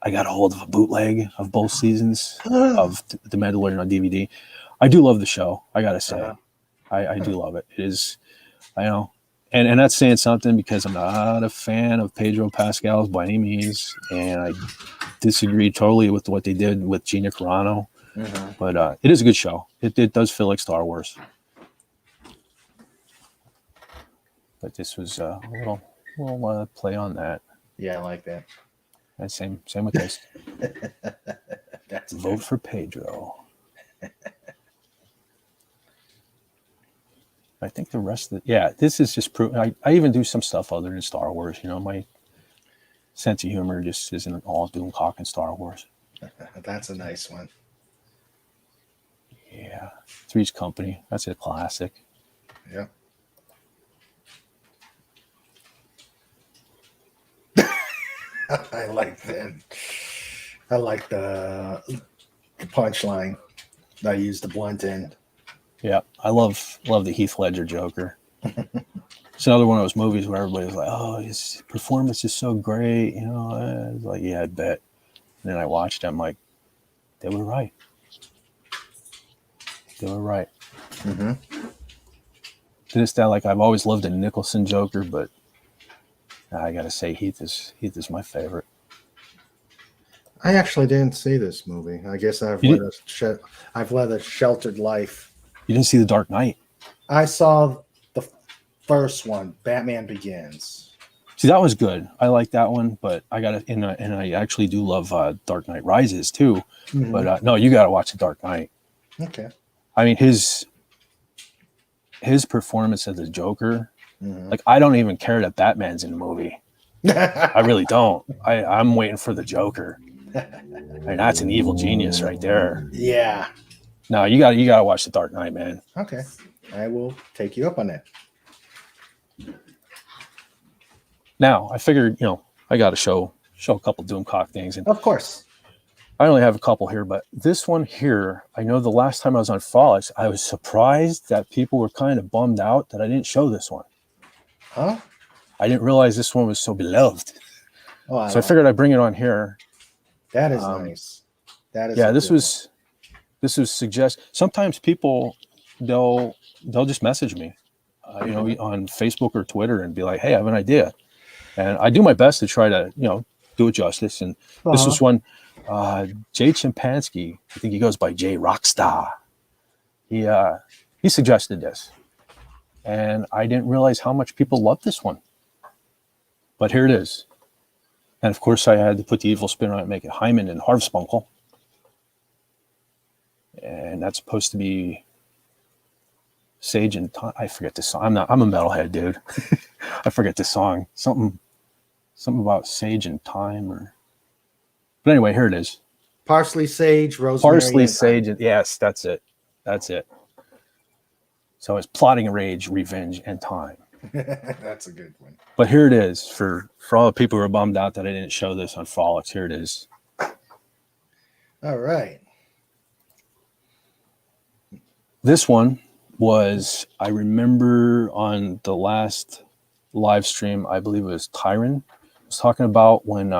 I got a hold of a bootleg of both seasons of The Mandalorian on DVD. I do love the show. I gotta say, I do love it. It is, I know, and that's saying something because I'm not a fan of Pedro Pascal's by any means, and I disagree totally with what they did with Gina Carano. But it is a good show. It does feel like Star Wars. But this was a little play on that. Yeah, I like that. And same with this. That's Vote for Pedro. I think the rest of this is just proof. I even do some stuff other than Star Wars. My sense of humor just isn't all doomcock and Star Wars. That's a nice one. Yeah. Three's Company. That's a classic. Yeah. I like that. I like the punchline. I use the blunt end. Yeah, I love the Heath Ledger Joker. It's another one of those movies where everybody's like, "Oh, his performance is so great," I was like, "Yeah, I bet." And then I watched it. I'm like, they were right. They were right. To this day, like I've always loved a Nicholson Joker, but I gotta say Heath is my favorite. I actually didn't see this movie. I guess I've led a sheltered life. You didn't see The Dark Knight? I saw the first one, Batman Begins. See, that was good. I like that one, but I actually do love Dark Knight Rises too. But no, you gotta watch The Dark Knight. Okay. I mean, his performance as the Joker, like I don't even care that Batman's in the movie. I really don't. I'm waiting for the Joker. I mean, that's an evil genius right there. Yeah. No, you gotta watch The Dark Knight, man. Okay, I will take you up on that. Now, I figured, I got to show a couple Doomcock things, and of course, I only have a couple here, but this one here, I know the last time I was on Frolics, I was surprised that people were kind of bummed out that I didn't show this one. Huh? I didn't realize this one was so beloved. Oh, so I figured I'd bring it on here. That is nice. That is this was suggest. Sometimes people they'll just message me, on Facebook or Twitter and be like, "Hey, I have an idea," and I do my best to try to do it justice. And this was one. Jay Chimpansky, I think he goes by Jay Rockstar. He suggested this, and I didn't realize how much people love this one. But here it is, and of course I had to put the evil spin on it, and make it Hyman and Harvspunkel, and that's supposed to be Sage and Time. I forget the song. I'm a metalhead, dude. I forget the song. Something about Sage and Time But anyway, here it is. Parsley, sage, rosemary. Parsley, sage, and yes, that's it. That's it. So it's plotting, rage, revenge, and time. That's a good one. But here it is for all the people who are bummed out that I didn't show this on Frolics. Here it is. All right. This one was, I remember on the last live stream, I believe it was Tyron, was talking about when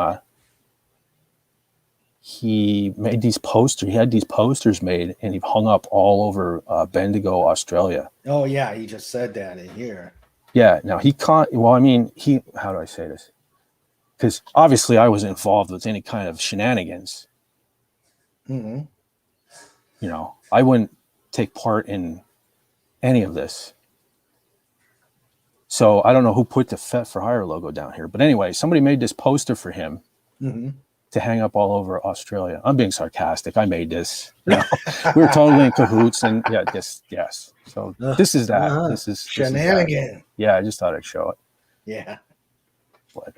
he made these posters. He had these posters made and he hung up all over Bendigo, Australia. Oh, yeah. He just said that in here. Yeah. Now he can't, well, I mean, how do I say this? Because obviously I was involved with any kind of shenanigans. Mm-hmm. You know, I wouldn't take part in any of this. So I don't know who put the FETT4HIRE logo down here. But anyway, somebody made this poster for him to hang up all over Australia. I'm being sarcastic. I made this. You know? We were totally in cahoots. And yeah, yes. So this is that. This is shenanigan. Yeah, I just thought I'd show it. Yeah. But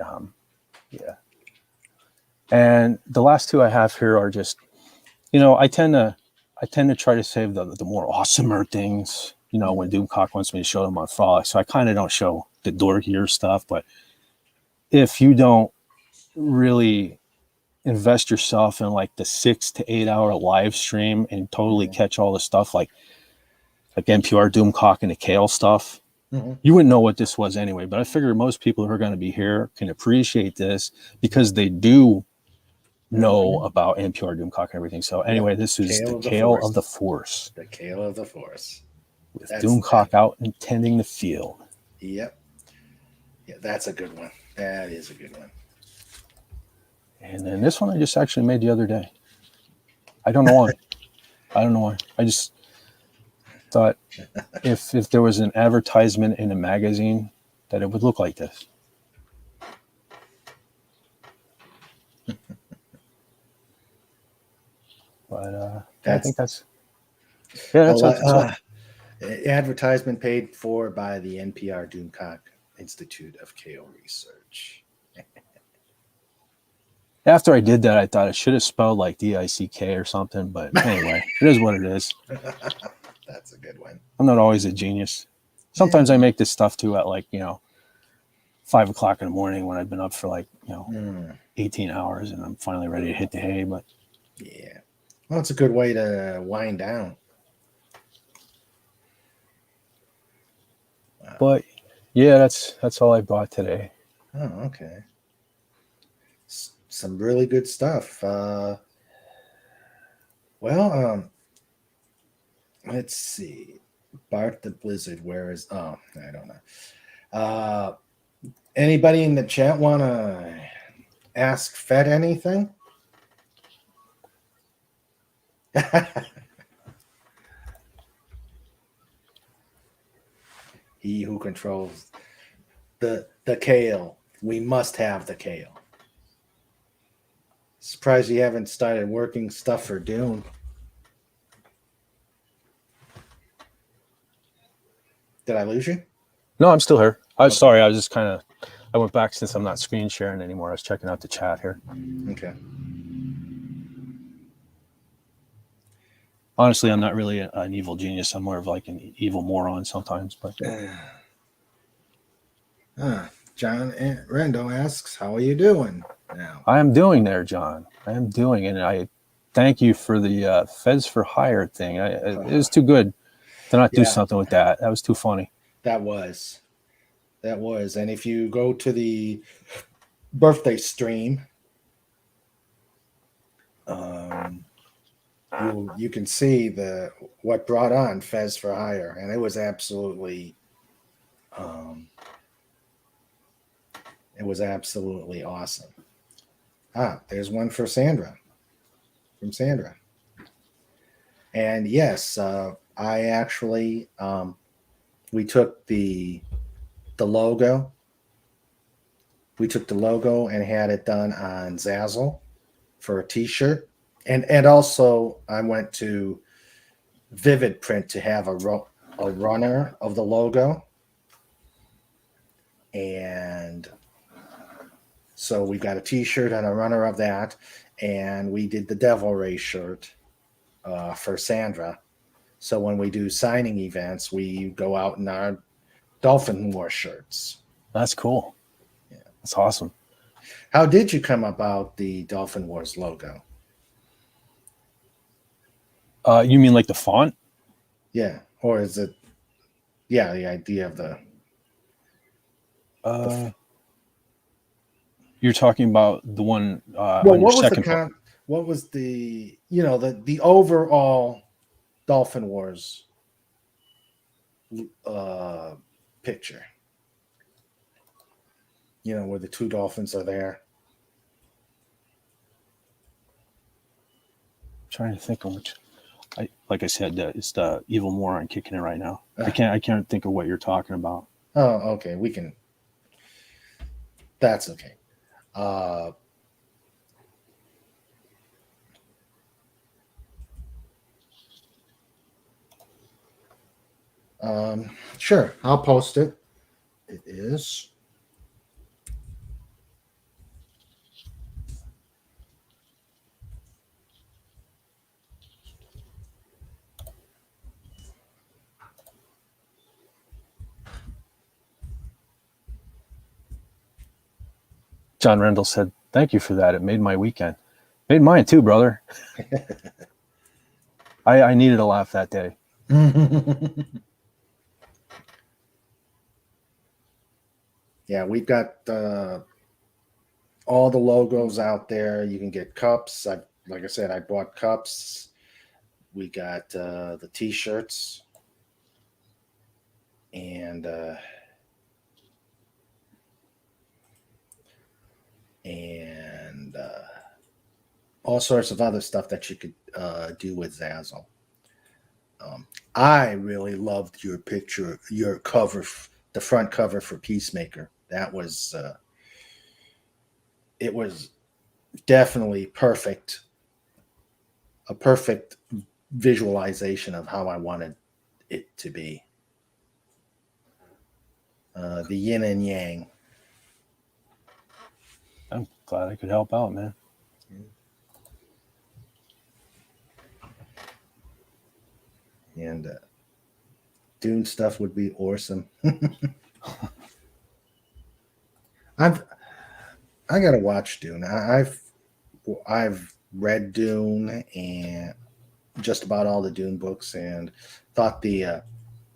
yeah. And the last two I have here are just, you know, I tend to try to save the more awesomer things, you know, when Doomcock wants me to show them on Frolic. So I kind of don't show the dorkier stuff. But if you don't really invest yourself in like the 6 to 8 hour live stream and totally catch all the stuff like NPR Doomcock and the Kale stuff, you wouldn't know what this was anyway. But I figure most people who are going to be here can appreciate this because they do know about NPR Doomcock and everything. So anyway, this is the Kale of the Force. The Kale of the Force. With Doomcock out and tending the field. Yep. Yeah, that's a good one. That is a good one. And then this one I just actually made the other day. I don't know why. I just thought if there was an advertisement in a magazine that it would look like this. But I think that's advertisement paid for by the NPR Doomcock Institute of KO Research. After I did that, I thought I should have spelled like D-I-C-K or something. But anyway, it is what it is. That's a good one. I'm not always a genius. Sometimes I make this stuff too at 5 o'clock in the morning when I've been up for 18 hours and I'm finally ready to hit the hay. But yeah, well, it's a good way to wind down. Wow. But yeah, that's all I bought today. Oh, okay. Some really good stuff. Let's see. Bart the Blizzard, where is... Oh, I don't know. Anybody in the chat want to ask FETT anything? He who controls the Kale. We must have the Kale. Surprised you haven't started working stuff for Dune. Did I lose you? No, I'm still here. I'm sorry. I was just I went back since I'm not screen sharing anymore. I was checking out the chat here. Okay. Honestly, I'm not really an evil genius. I'm more of like an evil moron sometimes. But John Rendo asks, how are you doing now? I am doing there, John. I am doing, and I thank you for the FETT4HIRE thing. It was too good to not do something with that. That was too funny. That was. And if you go to the birthday stream, you can see what brought on FETT4HIRE, and it was absolutely awesome. There's one for Sandra. From Sandra. And yes, I actually we took the logo. We took the logo and had it done on Zazzle for a t-shirt. And also I went to Vivid Print to have a runner of the logo. And so we got a t-shirt and a runner of that. And we did the Devil Ray shirt for Sandra. So when we do signing events, we go out in our Dolphin War shirts. That's cool. Yeah. That's awesome. How did you come about the Dolphin Wars logo? You mean like the font? Yeah. Or is it, yeah, the idea of you're talking about the one well, on your second part. What was the, you know, the overall Dolphin Wars picture? You know, where the two dolphins are there. I'm trying to think of which. Like I said, it's the evil moron kicking it right now. I can't think of what you're talking about. Oh, okay. That's okay. Sure. I'll post it. It is. John Rendell said, "Thank you for that. It made my weekend. Made mine too, brother." I needed a laugh that day. Yeah, we've got all the logos out there. You can get cups. Like I said, I bought cups. We got the T-shirts and all sorts of other stuff that you could do with Zazzle. I really loved your picture, your cover, the front cover for Peacemaker. That was it was definitely perfect, a perfect visualization of how I wanted it to be. The yin and yang. I'm glad I could help out, man. And Dune stuff would be awesome. I gotta watch Dune. I've read Dune and just about all the Dune books, and thought the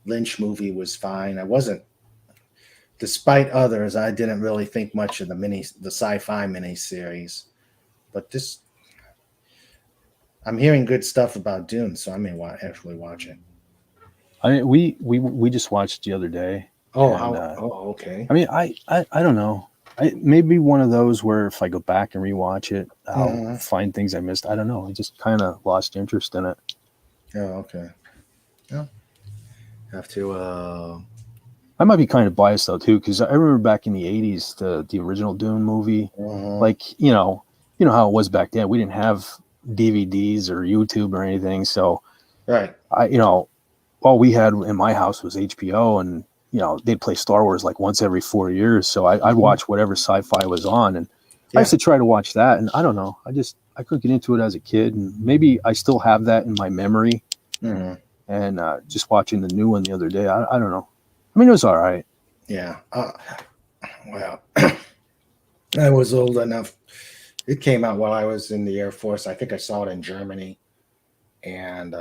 Lynch movie was fine. I wasn't, despite others, I didn't really think much of the sci-fi miniseries, but this, I'm hearing good stuff about Dune, so I may actually watch it. I mean, we just watched the other day. Oh, okay. I mean, I don't know. Maybe one of those where if I go back and rewatch it, I'll find things I missed. I don't know. I just kind of lost interest in it. Oh, okay. Yeah. Have to. I might be kind of biased though too, because I remember back in the '80s, the original Dune movie. Like you know how it was back then. We didn't have DVDs or YouTube or anything, so right. All we had in my house was HBO, and they'd play Star Wars like once every 4 years. So I'd watch whatever sci-fi was on, and I used to try to watch that. And I don't know, I couldn't get into it as a kid, and maybe I still have that in my memory. And just watching the new one the other day, I don't know. I mean, it was all right. Yeah. Well, I was old enough. It came out while I was in the Air Force. I think I saw it in Germany, and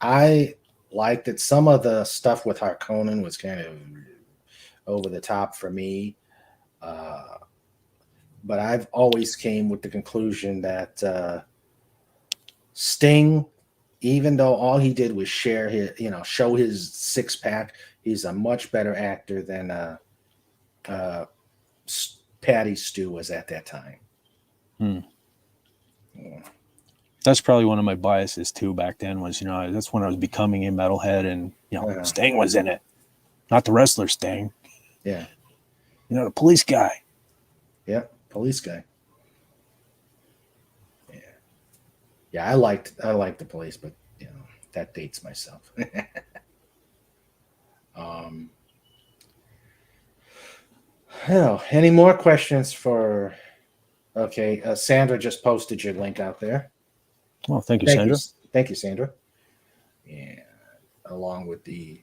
I liked it. Some of the stuff with Harkonnen was kind of over the top for me. But I've always came with the conclusion that Sting, even though all he did was share his, show his six pack, he's a much better actor than Patty Stew was at that time. Yeah. That's probably one of my biases too. Back then was, that's when I was becoming a metalhead, and Sting was in it, not the wrestler Sting. Yeah. The police guy. Yeah, police guy. Yeah. Yeah, I liked the police, but that dates myself. Any more questions for? Okay, Sandra just posted your link out there. Well, thank you, Sandra. Thank you, Sandra. and along with the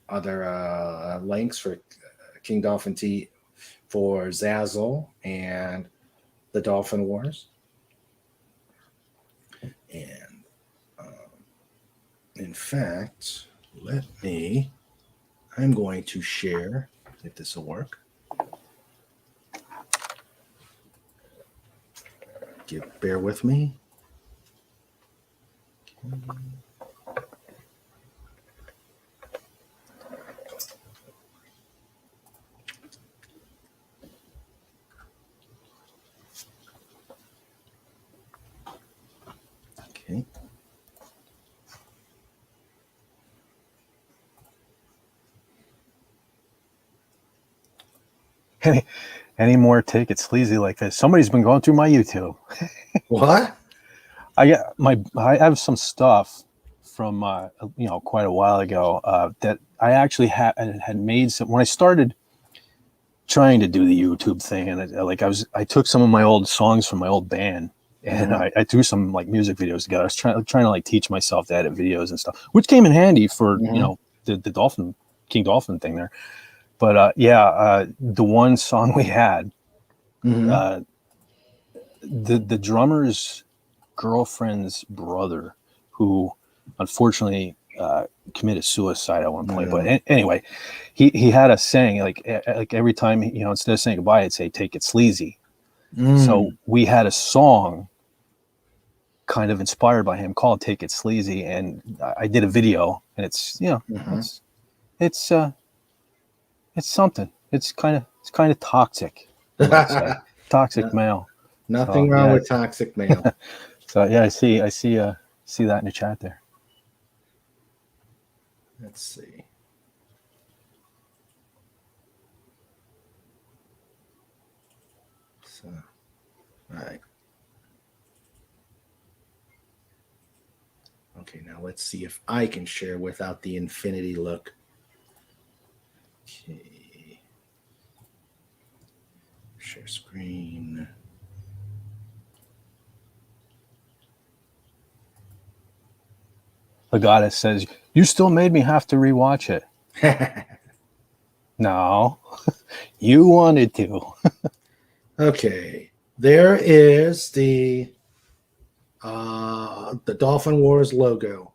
other links for King Dolphin T for Zazzle and the Dolphin Wars. And in fact, I'm going to share, if this will work. Bear with me. Okay. Any more Take It Sleazy like this? Somebody's been going through my YouTube. What? I have some stuff from quite a while ago that I actually had made some when I started trying to do the YouTube thing, and I took some of my old songs from my old band and I threw some like music videos together. I was trying to like teach myself to edit videos and stuff, which came in handy for the Dolphin King Dolphin thing there. But the one song we had, the drummer's girlfriend's brother, who unfortunately committed suicide at one point. But anyway, he had us saying like every time, instead of saying goodbye, I'd say "Take It Sleazy." So we had a song kind of inspired by him called "Take It Sleazy," and I did a video, and it's it's something. It's kind of toxic. Toxic male. Nothing wrong with toxic male. So I see that in the chat there. Let's see. So, all right. Okay, now let's see if I can share without the infinity look. Okay. Share screen. The goddess says, "You still made me have to rewatch it." No, you wanted to. Okay, there is the Dolphin Wars logo.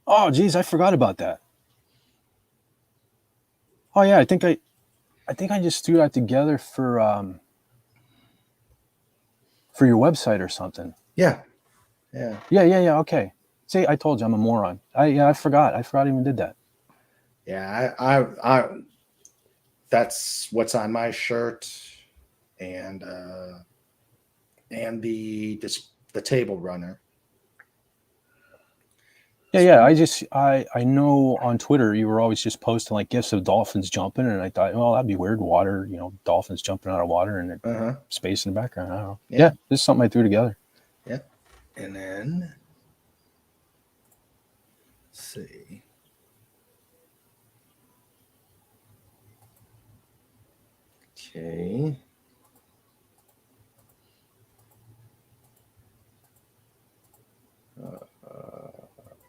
Oh, geez, I forgot about that. Oh yeah, I think I just threw that together for your website or something. Yeah. Okay. See, I told you I'm a moron. I forgot. I even did that. Yeah, I that's what's on my shirt, and the table runner. Yeah. I know on Twitter you were always just posting like gifs of dolphins jumping, and I thought, well, that'd be weird. Water, dolphins jumping out of water and space in the background. I don't know. Yeah, this is something I threw together. Yeah, and then let's see. Okay.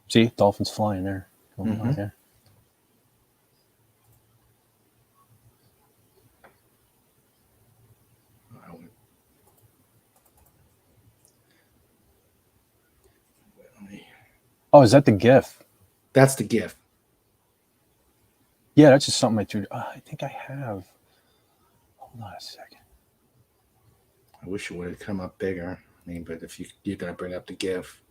See, dolphins flying there. Right there. Oh, is that the GIF? That's the GIF. Yeah, that's just something I threw. I think I have. Hold on a second. I wish it would have come up bigger. I mean, but if you're going to bring up the GIF.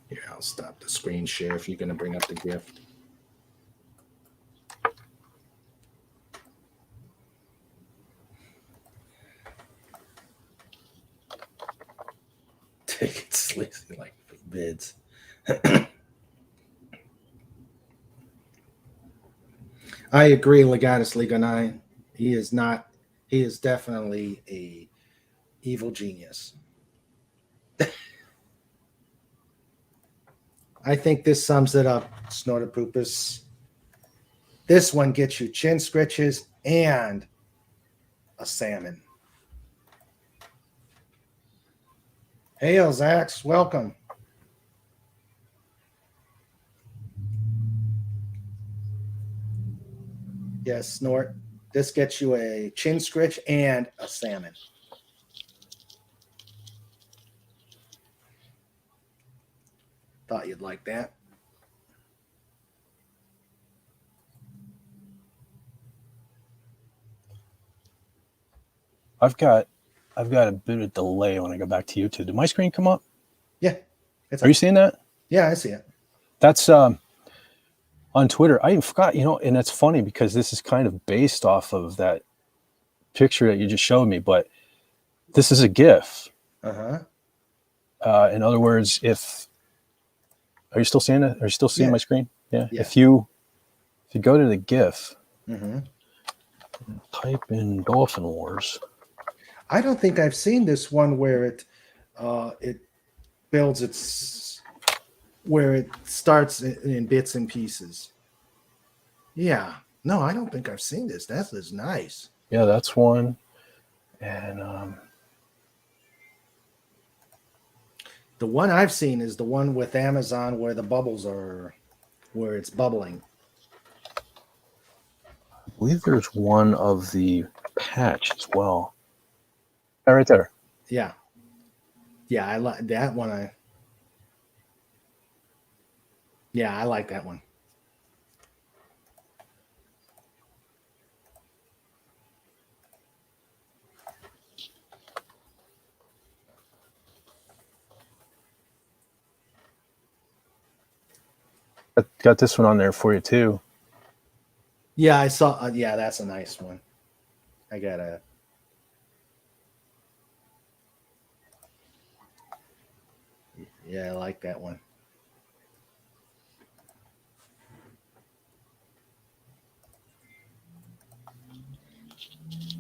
Here, I'll stop the screen share if you're going to bring up the GIF. Take it sleazy like vids. I agree, Legatus Liga 9. He is definitely a evil genius. I think this sums it up, Snortopoopus. This one gets you chin scritches and a salmon. Hail, Zax. Welcome. Yes, Snort. This gets you a chin scritch and a salmon. Thought you'd like that. I've got a bit of delay when I go back to YouTube. Did my screen come up? Yeah. Are you seeing that? Yeah, I see it. That's on Twitter. I forgot, and it's funny because this is kind of based off of that picture that you just showed me, but this is a GIF. Uh-huh. In other words, are you still seeing it? Are you still seeing my screen? Yeah. Yeah. If you go to the GIF, mm-hmm. type in Dolphin Wars. I don't think I've seen this one where it builds where it starts in bits and pieces. Yeah. No, I don't think I've seen this. That is nice. Yeah, that's one. And the one I've seen is the one with Amazon where the bubbles are, where it's bubbling. I believe there's one of the patch as well. Right there. Yeah. Yeah, I like that one. I like that one. Got this one on there for you too. Yeah, I saw. Yeah, that's a nice one. I gotta. Yeah, I like that one.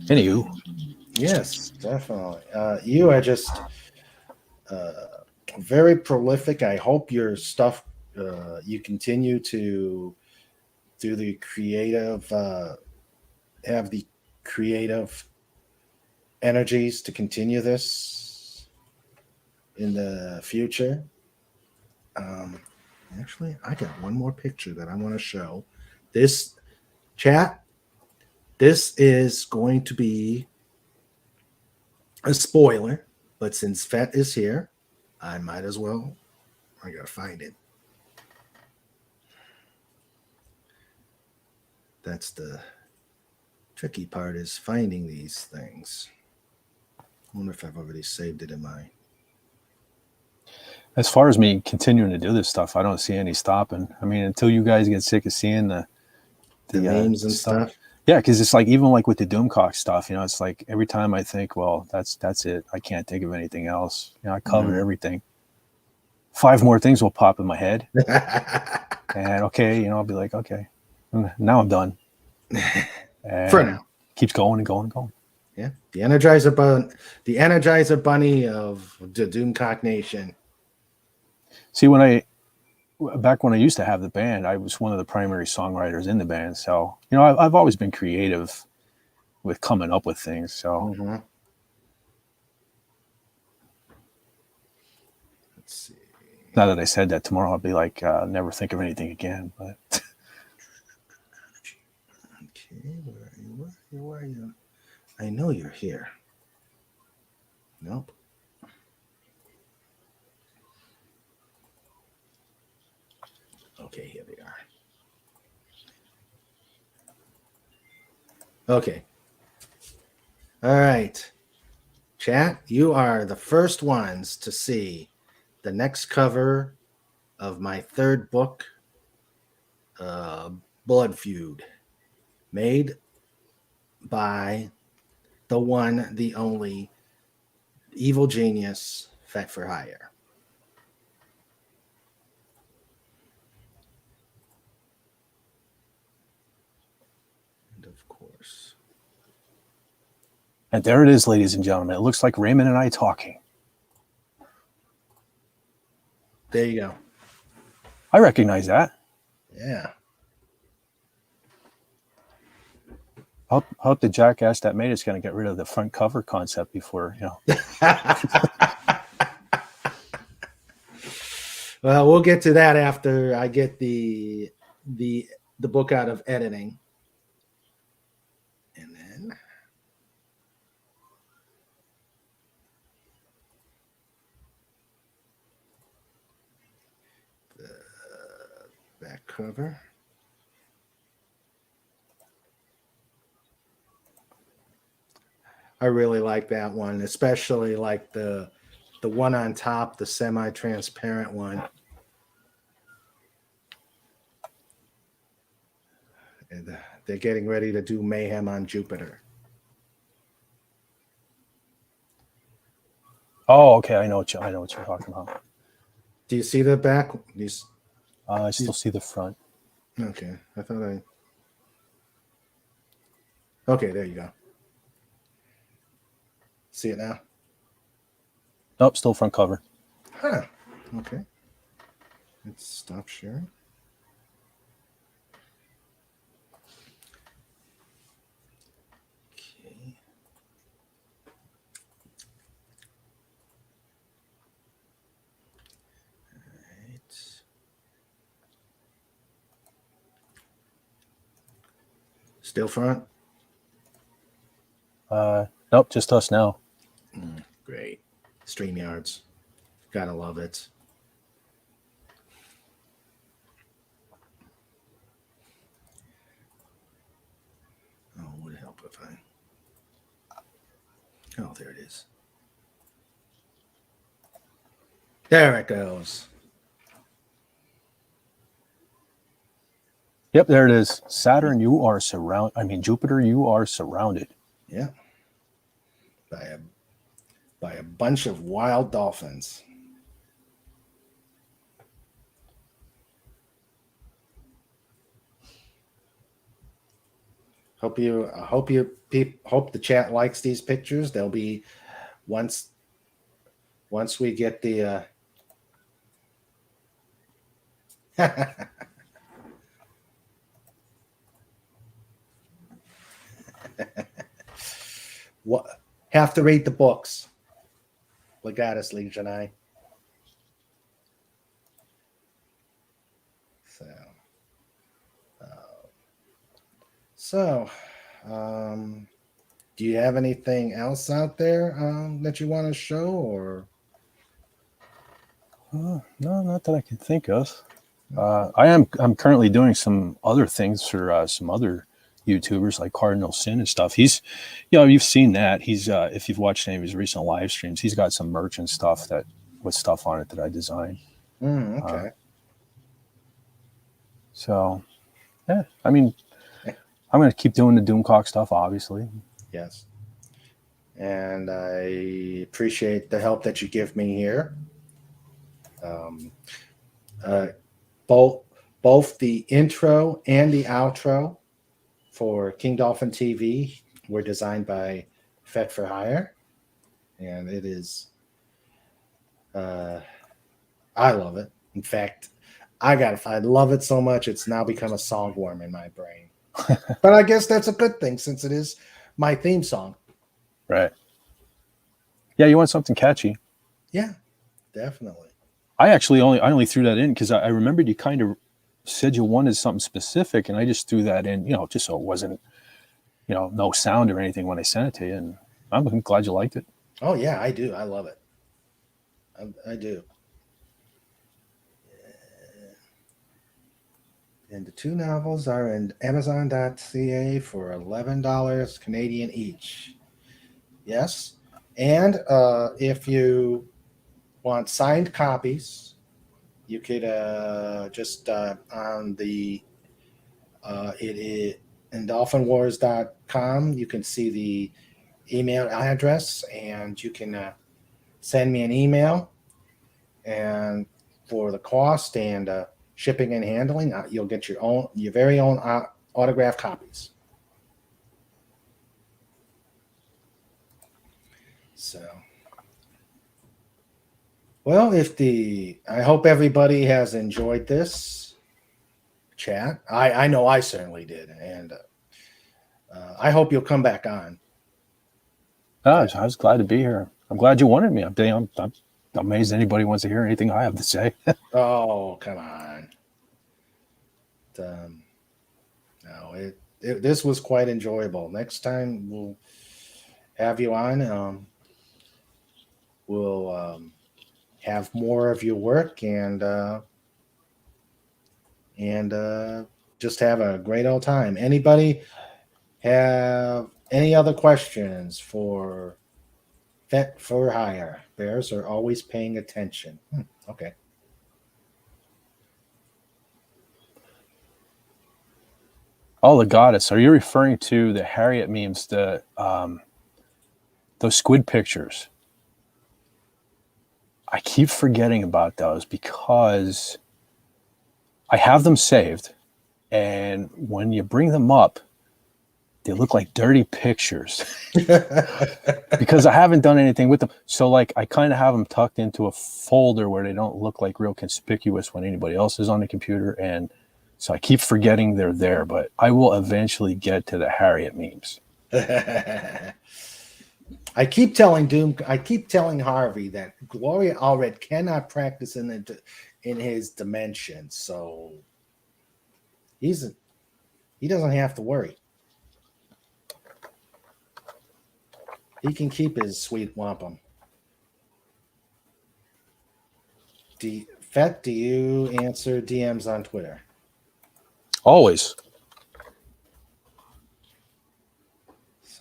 Anywho. Yes, definitely. You are just very prolific. I hope your stuff, you continue to do the creative, have the creative energies to continue this in the future. Actually, I got one more picture that I want to show. This chat, this is going to be a spoiler, but since FETT is here, I might as well. I gotta find it. That's the tricky part, is finding these things. I wonder if I've already saved it in my. As far as me continuing to do this stuff, I don't see any stopping. I mean, until you guys get sick of seeing the memes and stuff. Yeah, because it's like, even like with the Doomcock stuff, it's like every time I think, well, that's it. I can't think of anything else. I covered everything. 5 more things will pop in my head. And okay, I'll be like, okay, now I'm done. And for now. Keeps going and going and going. Yeah. The Energizer Bunny of the Doomcock Nation. See, back when I used to have the band, I was one of the primary songwriters in the band. So, I've always been creative with coming up with things. So, let's see. Now that I said that, tomorrow I'll be like, never think of anything again. But okay, where are you? I know you're here. Nope. Okay, here they are. Okay. All right. Chat, you are the first ones to see the next cover of my third book, Blood Feud, made by the one, the only, evil genius, FETT4HIRE. And of course. And there it is, ladies and gentlemen. It looks like Raymond and I talking. There you go. I recognize that. Yeah. I hope the jackass that made it's going to get rid of the front cover concept before, Well, we'll get to that after I get the book out of editing. And then the back cover. I really like that one, especially like the one on top, the semi-transparent one. And they're getting ready to do mayhem on Jupiter. Oh, okay. I know what you're talking about. Do you see the back? I still see the front. Okay, I thought I. Okay, there you go. See it now? Nope, still front cover. Huh. Okay. Let's stop sharing. Okay. All right. Still front? Nope, just us now. Great. StreamYards. Gotta love it. Oh, would it help if I... Oh, there it is. There it goes. Yep, there it is. Saturn, you are surrounded. I mean, Jupiter, you are surrounded. Yeah. By a bunch of wild dolphins. Hope the chat likes these pictures. They'll be once we get the what have to read the books. Legatus Legionnae. So, do you have anything else out there that you want to show, or? No, not that I can think of. I'm currently doing some other things for some other YouTubers like Cardinal Sin and stuff. He's, you've seen that. He's if you've watched any of his recent live streams, he's got some merch and stuff with stuff on it that I designed. Okay. So, yeah, I mean, I'm going to keep doing the Doomcock stuff, obviously. Yes. And I appreciate the help that you give me here. Both the intro and the outro for King Dolphin TV were designed by FETT4HIRE. And it is, I love it. In fact, I love it so much, it's now become a songworm in my brain. But I guess that's a good thing since it is my theme song. Right. Yeah, you want something catchy. Yeah, definitely. I only threw that in because I remembered you kind of said you wanted something specific, and I just threw that in, just so it wasn't, no sound or anything when I sent it to you. And I'm glad you liked it. Oh, yeah, I do. I love it. I do. And the two novels are in Amazon.ca for $11 Canadian each. Yes. And if you want signed copies, you could just on the it is in dolphinwars.com, you can see the email address, and you can send me an email, and for the cost and shipping and handling, you'll get your very own autographed copies. So, well, I hope everybody has enjoyed this chat. I know I certainly did, and I hope you'll come back on. I was glad to be here. I'm glad you wanted me. I'm amazed anybody wants to hear anything I have to say. Oh, come on. No, this was quite enjoyable. Next time we'll have you on. We'll have more of your work and just have a great old time. Anybody have any other questions for FETT4HIRE? Bears are always paying attention. Okay. Oh, the goddess. Are you referring to the Harriet memes, those squid pictures? I keep forgetting about those because I have them saved. And when you bring them up, they look like dirty pictures because I haven't done anything with them. So like I kind of have them tucked into a folder where they don't look like real conspicuous when anybody else is on the computer. And so I keep forgetting they're there, but I will eventually get to the Harriet memes. I keep telling Harvey that Gloria Allred cannot practice in his dimension, so he doesn't have to worry. He can keep his sweet wampum. FETT, do you answer DMs on Twitter? Always.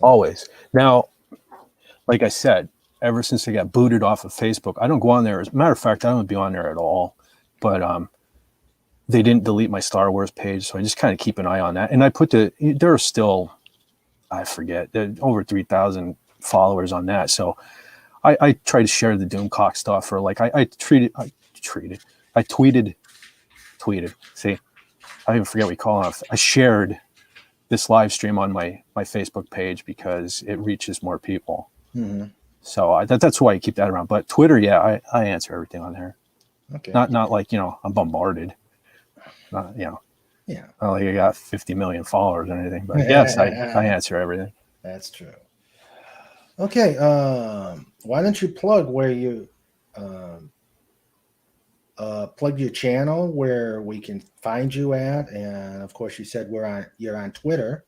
Always. Now, like I said, ever since I got booted off of Facebook, I don't go on there. As a matter of fact, I don't be on there at all. But they didn't delete my Star Wars page, so I just kind of keep an eye on that. And I put there are still, I forget, over 3,000 followers on that. So I try to share the Doomcock stuff, or like I tweeted. See, I even forget what we call it. I shared this live stream on my Facebook page because it reaches more people. Mm-hmm. So that's why I keep that around. But Twitter, yeah, I answer everything on there. Okay. Not like, I'm bombarded. Not, Yeah. Not like I got 50 million followers or anything. But yes, I answer everything. That's true. Okay. Why don't you plug where you plug your channel where we can find you at, and of course you said you're on Twitter.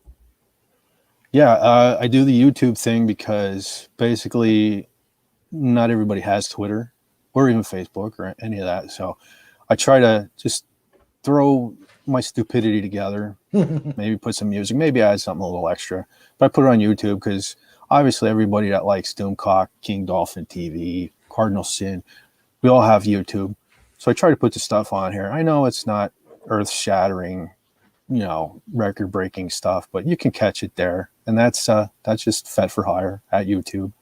Yeah, I do the YouTube thing because basically not everybody has Twitter or even Facebook or any of that. So I try to just throw my stupidity together, maybe put some music, maybe add something a little extra. But I put it on YouTube because obviously everybody that likes Doomcock, King Dolphin TV, Cardinal Sin, we all have YouTube. So I try to put the stuff on here. I know it's not earth-shattering, record-breaking stuff, but you can catch it there. And that's just FETT4HIRE at YouTube.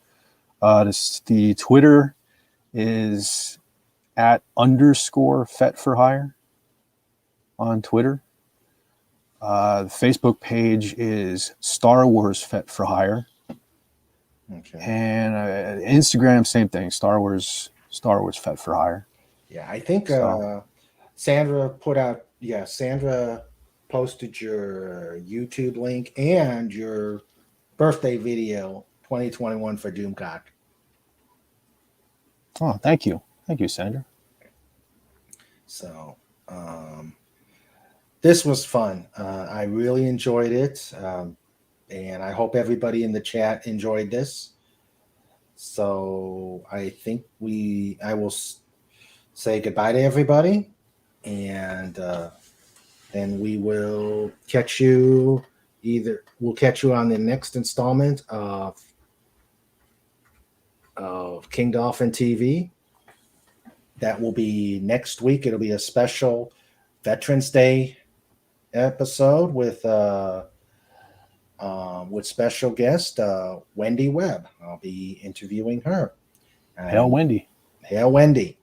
The Twitter is at _FETT4HIRE on Twitter. The Facebook page is Star Wars FETT4HIRE. Okay. And Instagram, same thing, Star Wars FETT4HIRE. Yeah, I think Sandra posted your YouTube link and your birthday video 2021 for Doomcock. Oh, thank you, Sandra. So this was fun. I really enjoyed it, and I hope everybody in the chat enjoyed this. So I think I will say goodbye to everybody, and then we will catch you we'll catch you on the next installment of King Dolphin TV. That will be next week. It'll be a special Veterans Day episode with special guest Wendy Webb. I'll be interviewing her. Hail Wendy. Hail Wendy.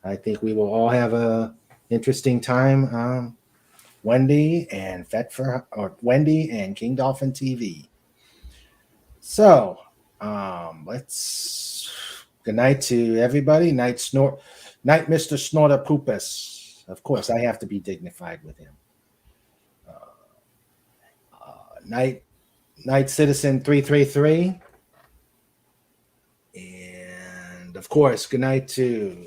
I think we will all have a interesting time. Wendy and Wendy and King Dolphin TV. So let's good night to everybody. Night, Mr. Snorter Poopus. Of course, I have to be dignified with him. Night Citizen 333. And of Of course, good night to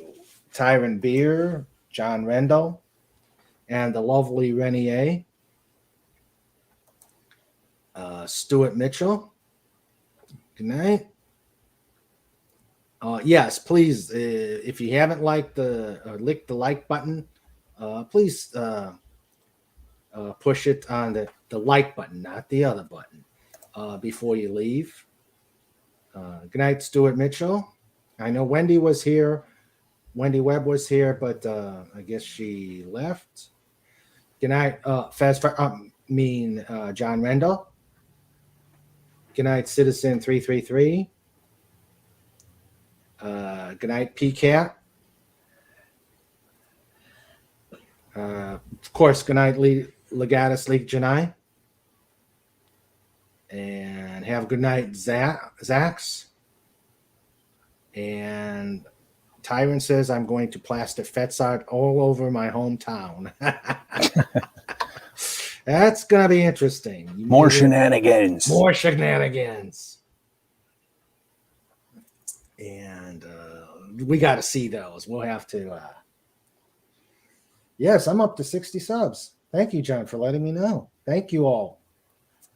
Tyron Beer, John Rendell, and the lovely Renier. Stuart Mitchell. Good night. Yes, please, if you haven't licked the like button, please push it on the like button, not the other button, before you leave. Good night, Stuart Mitchell. I know Wendy was here. Wendy Webb was here, but I guess she left. Good night, John Rendell. Good night, Citizen 333. Good night, PCAT. Of course, good night, Legatus League Janai. And have a good night, Zax. And Tyron says, I'm going to plaster FETT's art all over my hometown. That's going to be interesting. More shenanigans. More shenanigans. And we got to see those. We'll have to. Yes, I'm up to 60 subs. Thank you, John, for letting me know. Thank you all.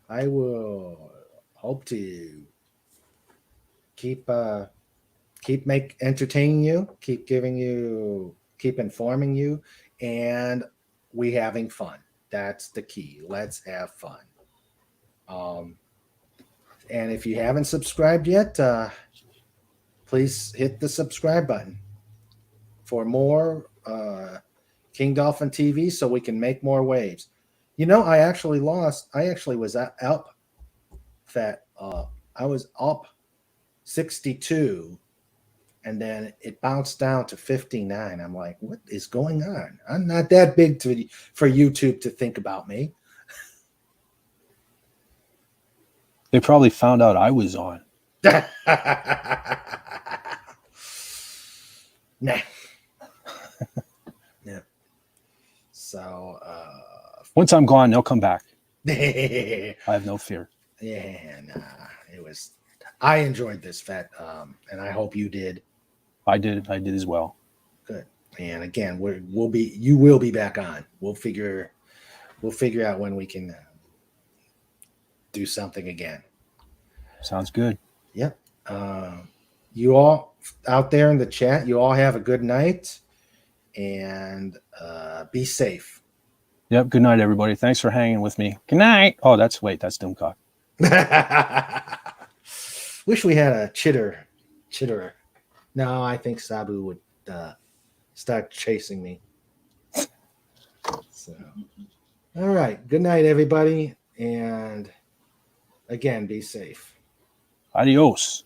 I will hope to keep entertaining you, keep informing you, and we having fun. That's the key. Let's have fun. And if you haven't subscribed yet, please hit the subscribe button for more King Dolphin TV so we can make more waves. I actually was up FETT. I was up 62, and then it bounced down to 59. I'm like, what is going on? I'm not that big for YouTube to think about me. They probably found out I was on. Nah. Yeah. So once I'm gone, they'll come back. I have no fear. Yeah, I enjoyed this FETT, and I hope you did. I did as well. Good. And again, you will be back on. We'll figure out when we can do something again. Sounds good. Yep. You all out there in the chat, you all have a good night, and be safe. Yep. Good night, everybody. Thanks for hanging with me. Good night. Oh, that's Doomcock. Wish we had a chitterer. No, I think Sabu would start chasing me. So, all right. Good night, everybody. And again, be safe. Adios.